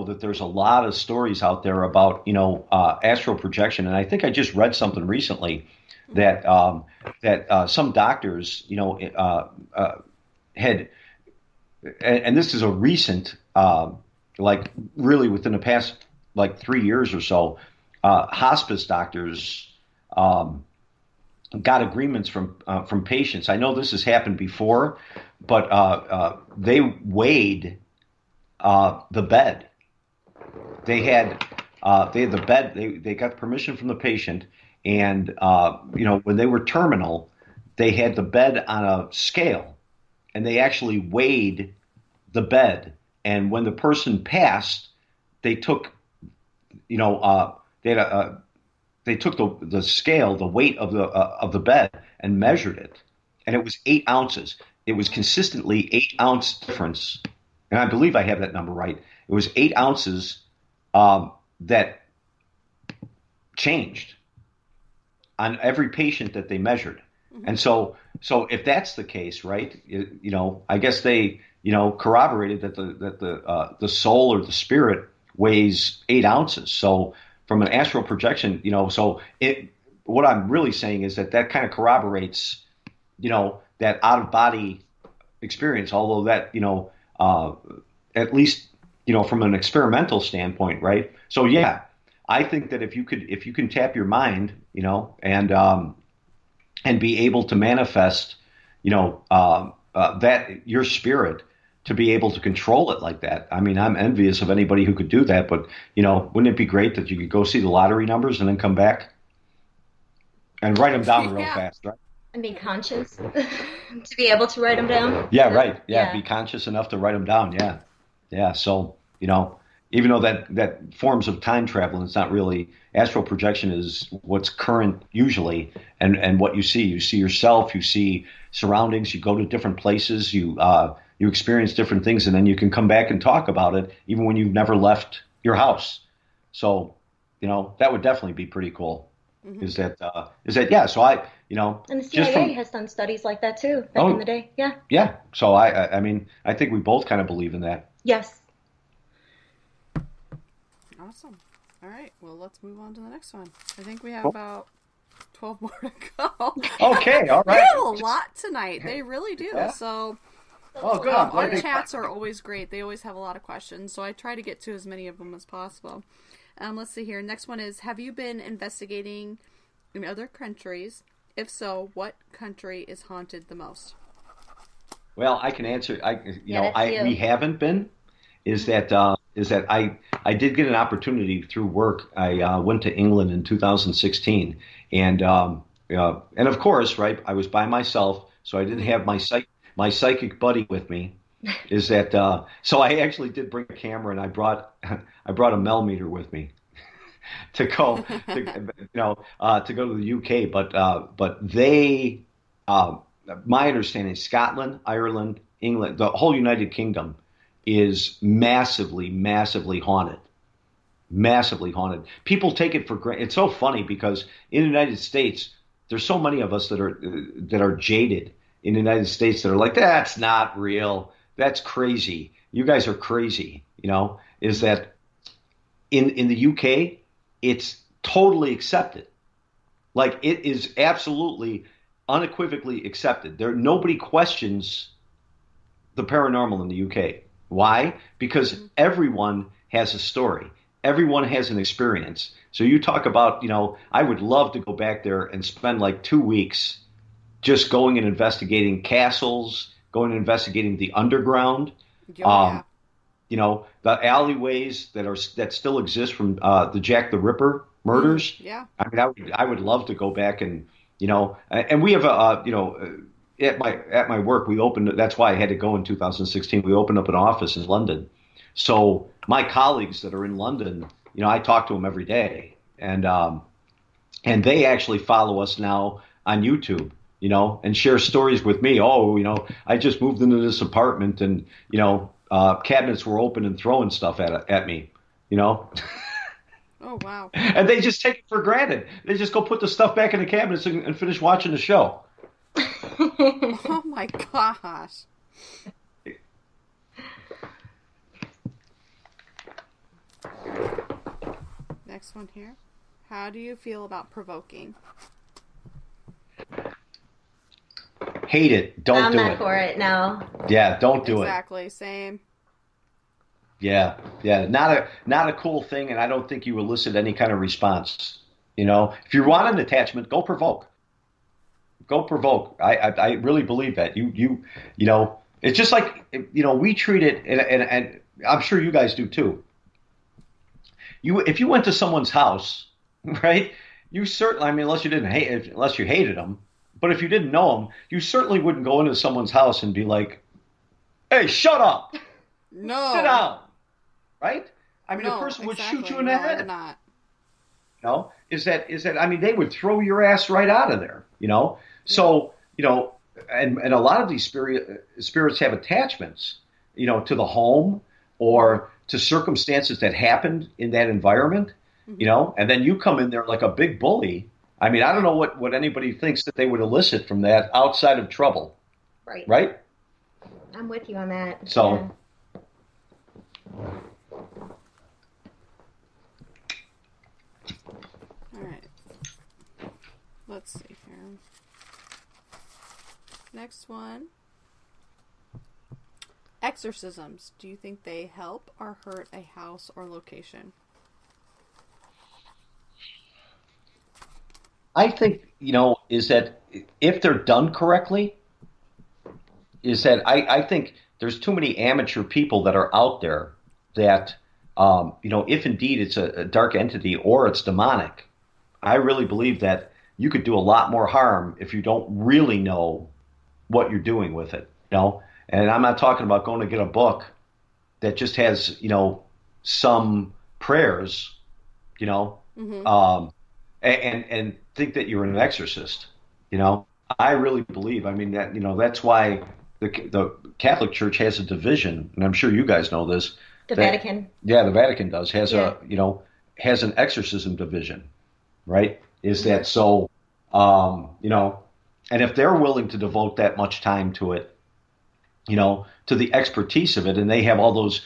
that there's a lot of stories out there about, astral projection. And I think I just read something recently that some doctors, had, and this is a recent, really within the past 3 years or so, hospice doctors got agreements from patients. I know this has happened before, but they weighed the bed. They had the bed. They got permission from the patient, and when they were terminal, they had the bed on a scale, and they actually weighed the bed. And when the person passed, they took, they took the scale, the weight of the bed, and measured it, and it was 8 ounces. It was consistently 8 ounce difference, and I believe I have that number right. It was 8 ounces that changed on every patient that they measured. Mm-hmm. And so if that's the case, right? I guess they corroborated that the soul or the spirit weighs 8 ounces. So from an astral projection, what I'm really saying is that kind of corroborates, that out of body experience, although that, at least, from an experimental standpoint, right? So yeah, I think that if you can tap your mind, and be able to manifest, that your spirit, to be able to control it like that. I mean, I'm envious of anybody who could do that, but, wouldn't it be great that you could go see the lottery numbers and then come back and write them down real fast, right? And be conscious to be able to write them down. Yeah, right. Yeah, be conscious enough to write them down. Yeah. Yeah, so, even though that forms of time travel, it's not really, astral projection is what's current usually, and what you see yourself, you see surroundings, you go to different places, you experience different things, and then you can come back and talk about it even when you've never left your house. So, that would definitely be pretty cool. Mm-hmm. Is that yeah? So I, and the CIA has done studies like that too back in the day. Yeah. Yeah. So I mean, I think we both kind of believe in that. Yes. Awesome. All right. Well, let's move on to the next one. I think we have about 12 more to go. Okay. All right. We have a lot tonight. They really do. Yeah. So. Oh, good. Our chats are always great. They always have a lot of questions, so I try to get to as many of them as possible. Let's see here. Next one is, have you been investigating in other countries? If so, what country is haunted the most? Well, I can answer. We haven't been. Is that I did get an opportunity through work. I went to England in 2016, and of course, right, I was by myself, so I didn't have my psychic buddy with me. Is that so? I actually did bring a camera, and I brought a millimeter with me to go to go to the UK. But they, my understanding, Scotland, Ireland, England, the whole United Kingdom is massively haunted. Massively haunted. People take it for granted. It's so funny because in the United States, there's so many of us that are jaded in the United States that are like, that's not real. That's crazy. You guys are crazy. Is that in the UK, it's totally accepted. Like, it is absolutely unequivocally accepted. Nobody questions the paranormal in the UK. Why? Because everyone has a story. Everyone has an experience. So you talk about, I would love to go back there and spend like 2 weeks just going and investigating castles, going and investigating the underground, the alleyways that still exist from the Jack the Ripper murders. Yeah. I mean, I would love to go back and we have at my work we opened. That's why I had to go in 2016. We opened up an office in London. So my colleagues that are in London, I talk to them every day, and they actually follow us now on YouTube. And share stories with me. Oh, I just moved into this apartment, and cabinets were open and throwing stuff at me. Oh wow! And they just take it for granted. They just go put the stuff back in the cabinets and finish watching the show. Oh my gosh! Next one here. How do you feel about provoking? Hate it. Don't do it. I'm not for it, no. Yeah, don't do it. Exactly, same. Yeah. Not a cool thing, and I don't think you elicit any kind of response. If you want an attachment, go provoke. Go provoke. I really believe that. It's just like, we treat it, and I'm sure you guys do too. If you went to someone's house, right, you certainly, unless you hated them, but if you didn't know them, you certainly wouldn't go into someone's house and be like, "Hey, shut up! No, sit down!" Right? A person exactly. would shoot you in the head. Not. Is that? They would throw your ass right out of there. So and a lot of these spirits have attachments, to the home or to circumstances that happened in that environment, and then you come in there like a big bully. I don't know what anybody thinks that they would elicit from that outside of trouble. Right. Right? I'm with you on that. So. Yeah. All right. Let's see here. Next one. Exorcisms. Do you think they help or hurt a house or location? I think, is that if they're done correctly, I think there's too many amateur people that are out there that, if indeed it's a dark entity or it's demonic, I really believe that you could do a lot more harm if you don't really know what you're doing with it. And I'm not talking about going to get a book that just has, some prayers, and think that you're an exorcist. I really believe. I mean that that's why the Catholic Church has a division, and I'm sure you guys know this. The Vatican. Yeah, the Vatican does has has an exorcism division, right? Is that so? And if they're willing to devote that much time to it, to the expertise of it, and they have all those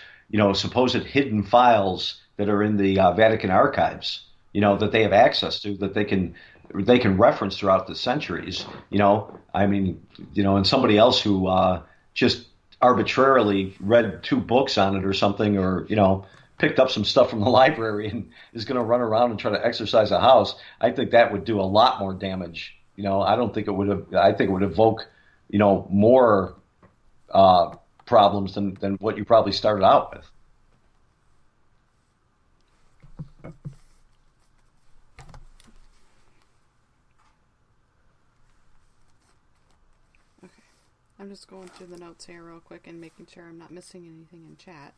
supposed hidden files that are in the Vatican archives, that they have access to, that they can reference throughout the centuries, and somebody else who just arbitrarily read 2 books on it or something, or picked up some stuff from the library and is going to run around and try to exorcise a house, I think that would do a lot more damage. I don't think it would have. I think it would evoke more problems than what you probably started out with. I'm just going through the notes here real quick and making sure I'm not missing anything in chat.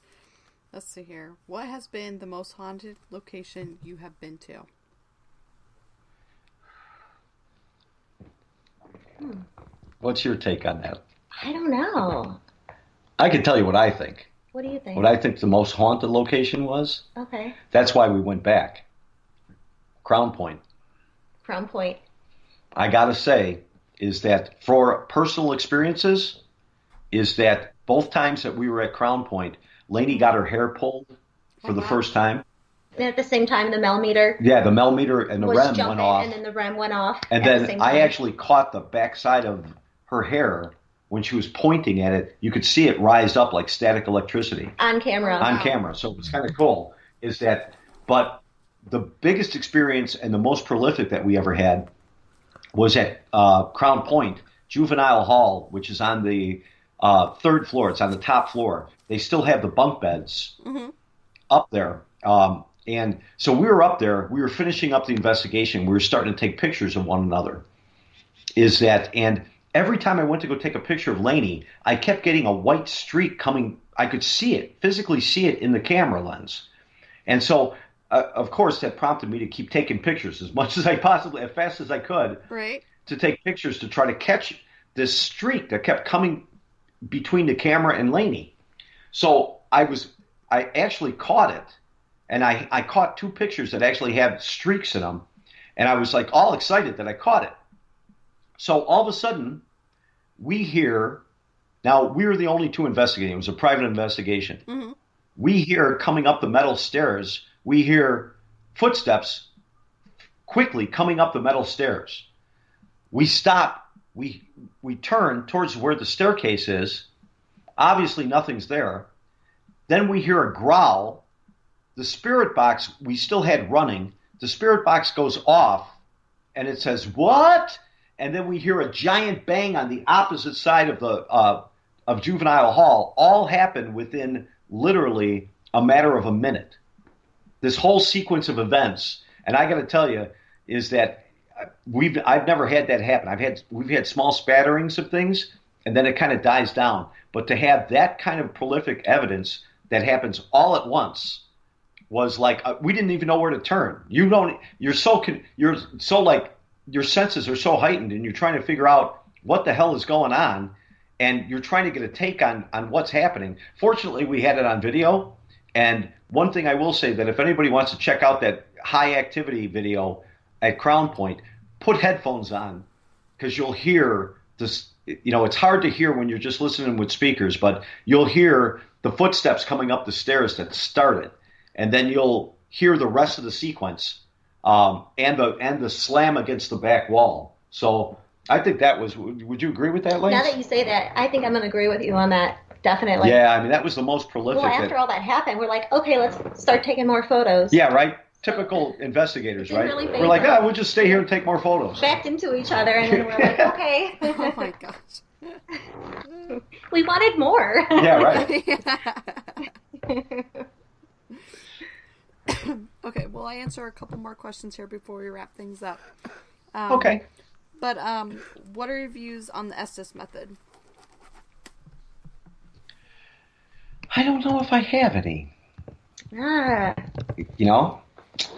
Let's see here. What has been the most haunted location you have been to? What's your take on that? I don't know. I can tell you what I think. What do you think? What I think the most haunted location was? Okay. That's why we went back. Crown Point. Crown Point. I gotta say, is that for personal experiences, is that both times that we were at Crown Point, Lainey got her hair pulled for the first time. And at the same time, the melmeter. Yeah, the melmeter and the REM went off. And then the REM went off. And then I actually caught the backside of her hair when she was pointing at it. You could see it rise up like static electricity. On camera. On camera. So it's kind of cool. But the biggest experience and the most prolific that we ever had was at Crown Point, Juvenile Hall, which is on the 3rd floor. It's on the top floor. They still have the bunk beds up there. And so we were up there. We were finishing up the investigation. We were starting to take pictures of one another. And every time I went to go take a picture of Lainey, I kept getting a white streak coming. I could see it, physically see it in the camera lens. And so, of course, that prompted me to keep taking pictures as fast as I could, right, to take pictures to try to catch this streak that kept coming between the camera and Lainey. So I actually caught it, and I caught 2 pictures that actually had streaks in them, and I was like all excited that I caught it. So all of a sudden, we hear, now we were the only 2 investigating. It was a private investigation. Mm-hmm. We hear coming up the metal stairs, we hear footsteps quickly coming up the metal stairs. We stop. We turn towards where the staircase is. Obviously, nothing's there. Then we hear a growl. The spirit box we still had running. The spirit box goes off, and it says, "What?" And then we hear a giant bang on the opposite side of the of Juvenile Hall. All happened within literally a matter of a minute. This whole sequence of events, and I got to tell you, is that I've never had that happen. We've had small spatterings of things, and then it kind of dies down. But to have that kind of prolific evidence that happens all at once was like we didn't even know where to turn. You're so like your senses are so heightened, and you're trying to figure out what the hell is going on, and you're trying to get a take on what's happening. Fortunately, we had it on video, and one thing I will say that if anybody wants to check out that high activity video at Crown Point, put headphones on, because you'll hear this. It's hard to hear when you're just listening with speakers, but you'll hear the footsteps coming up the stairs that started, and then you'll hear the rest of the sequence, and the slam against the back wall. So I think that was. Would you agree with that, Lance? Now that you say that, I think I'm going to agree with you on that. Definitely. Yeah, I mean that was the most prolific. Well, after all that happened, we're like, okay, let's start taking more photos. Yeah, right. typical investigators, right? Really We're like, we'll just stay here and take more photos. Backed into each other, and then we're like, okay. Oh my gosh. We wanted more. Yeah, right. Okay, well, I answer a couple more questions here before we wrap things up. Okay. But what are your views on the Estes method? I don't know if I have any. You know,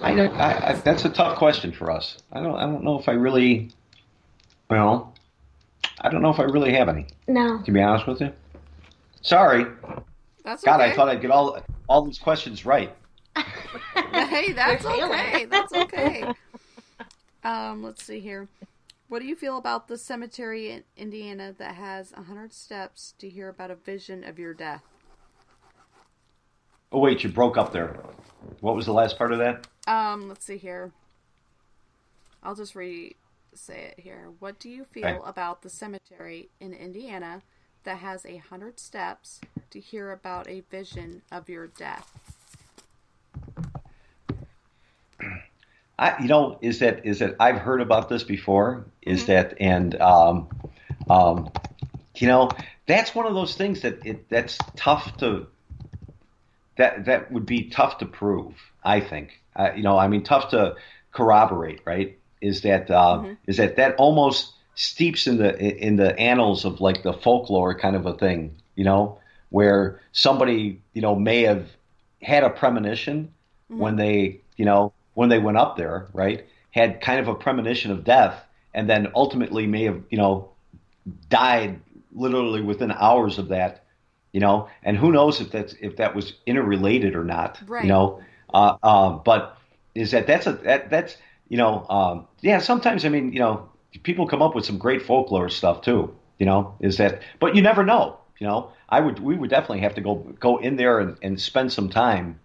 I that's a tough question for us. I don't know if I really, well, I don't know if I really have any. No. To be honest with you. Sorry. That's God, okay. I thought I'd get all these questions right. Hey, that's okay. That's okay. Let's see here. What do you feel about the cemetery in Indiana that has 100 steps to hear about a vision of your death? Oh, wait, you broke up there. What was the last part of that? Let's see here. I'll just say it here. What do you feel about the cemetery in Indiana that has 100 steps to hear about a vision of your death? Is that I've heard about this before? Is that that's one of those things that's tough to that would be tough to prove. I think tough to corroborate. Right? Is that almost steeps in the annals of like the folklore kind of a thing? Where somebody may have had a premonition when they went up there, right? Had kind of a premonition of death, and then ultimately may have, died literally within hours of that, and who knows if that was interrelated or not, right. But is that's sometimes, people come up with some great folklore stuff too, but you never know, we would definitely have to go in there and spend some time,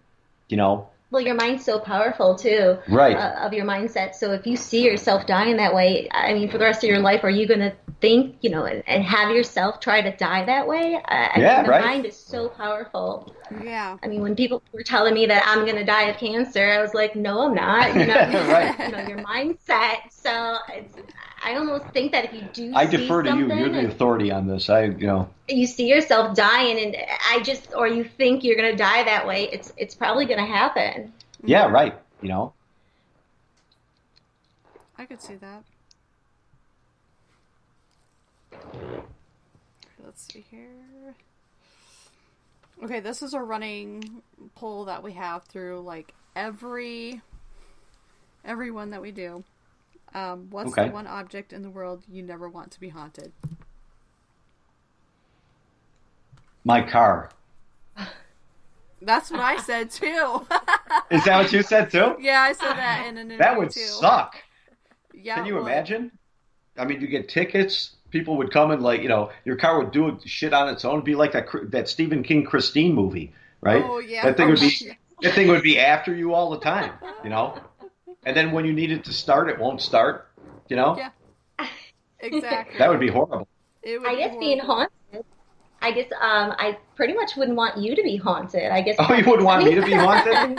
Well, your mind's so powerful, too, right? Of your mindset. So if you see yourself dying that way, for the rest of your life, are you going to think, and have yourself try to die that way? The mind is so powerful. Yeah. When people were telling me that I'm going to die of cancer, I was like, no, I'm not. Right. Your mindset. So I almost think that if you do I see defer to you. You're the authority on this. You see yourself dying, and or you think you're going to die that way, it's probably going to happen. Yeah, right. I could see that. Let's see here. Okay, this is a running poll that we have through like every one that we do. What's the one object in the world you never want to be haunted? My car. That's what I said too. Is that what you said too? Yeah, I said that in an interview that would too. Suck. Yeah. Can you imagine? You get tickets. People would come and your car would do shit on its own. It'd be like that Stephen King Christine movie, right? Oh yeah. That thing would be after you all the time, And then when you need it to start, it won't start, Yeah. Exactly. That would be horrible. It would I guess being haunted. I guess I pretty much wouldn't want you to be haunted. I guess. Oh, you wouldn't want me to be haunted?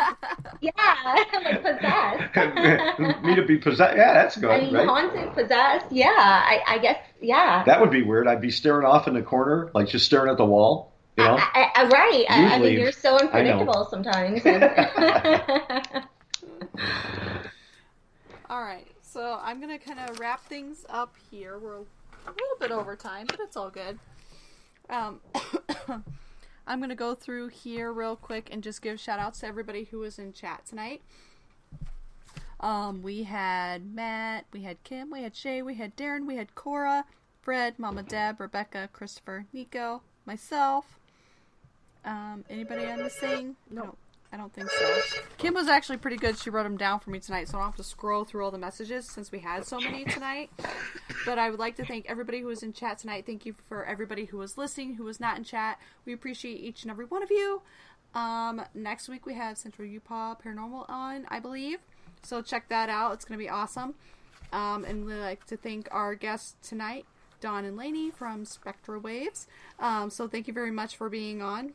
Yeah, like possessed. Me to be possessed? Yeah, that's good, right? Haunted, possessed. Yeah, I guess. Yeah. That would be weird. I'd be staring off in the corner, like just staring at the wall. Right. Usually, you're so unpredictable sometimes. All right, so I'm gonna kind of wrap things up here. We're a little bit over time, but it's all good. I'm going to go through here real quick and just give shout outs to everybody who was in chat tonight. We had Matt, we had Kim, we had Shay, we had Darren, we had Cora, Fred, Mama Deb, Rebecca, Christopher, Nico, myself. Anybody I'm missing? No, I don't think so. Kim was actually pretty good. She wrote them down for me tonight, so I don't have to scroll through all the messages since we had so many tonight. But I would like to thank everybody who was in chat tonight. Thank you for everybody who was listening, who was not in chat. We appreciate each and every one of you. Next week we have Central Utah Paranormal on, I believe. So check that out. It's going to be awesome. And we'd like to thank our guests tonight, Dawn and Lainey from Spectrewaves. So thank you very much for being on.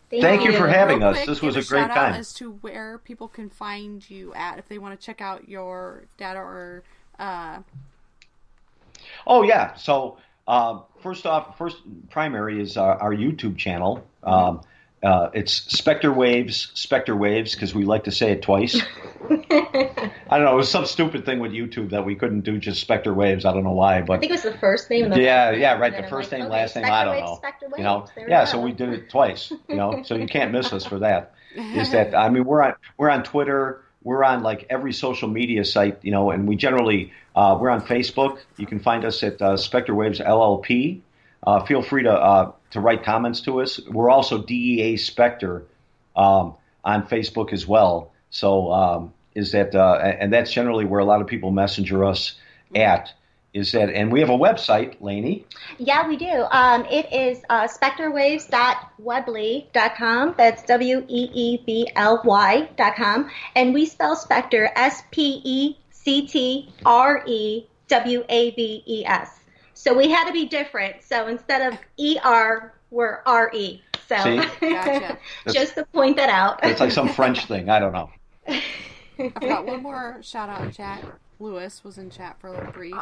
Thank you for having Real us. quick, This was a give great shout out time. as to where people can find you at if they want to check out your data or. Oh yeah. So first primary is our YouTube channel. It's Spectrewaves, because we like to say it twice. I don't know. It was some stupid thing with YouTube that we couldn't do just Spectrewaves. I don't know why, but I think it was the first name. And the yeah, last name, yeah, and right. then The I'm first like, name, okay, last name, I don't know. Spectrewaves, You know, there we yeah. go. So we did it twice. You know, so you can't miss us for that. Is that I mean, we're on Twitter. We're on like every social media site. You know, and we generally we're on Facebook. You can find us at Spectrewaves LLP. Feel free to write comments to us. We're also DEA Spectre on Facebook as well. So and that's generally where a lot of people messenger us at. And we have a website, Lainey. Yeah, we do. It is spectrewaves.weebly.com. That's WEEBLY.com. And we spell Spectre SPECTREWAVES. So we had to be different. So instead of ER, we're RE. So Gotcha. Just to point that out. It's like some French thing. I don't know. I've got one more shout out in chat. Lewis was in chat for a little brief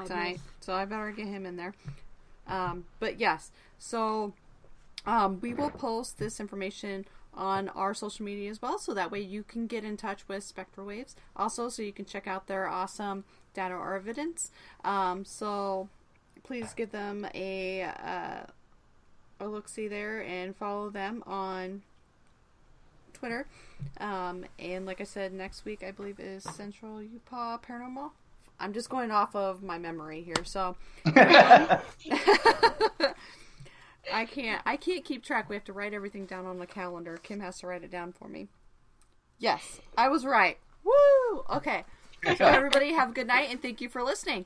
tonight, so I better get him in there. But yes, so we will post this information on our social media as well, so that way you can get in touch with Spectrewaves. Also, so you can check out their awesome data or evidence. So please give them a look-see there and follow them on Twitter. And like I said, next week I believe is Central Utah Paranormal. I'm just going off of my memory here, so I can't keep track. We have to write everything down on the calendar. Kim has to write it down for me. Yes, I was right. Woo! Okay. So everybody have a good night and thank you for listening.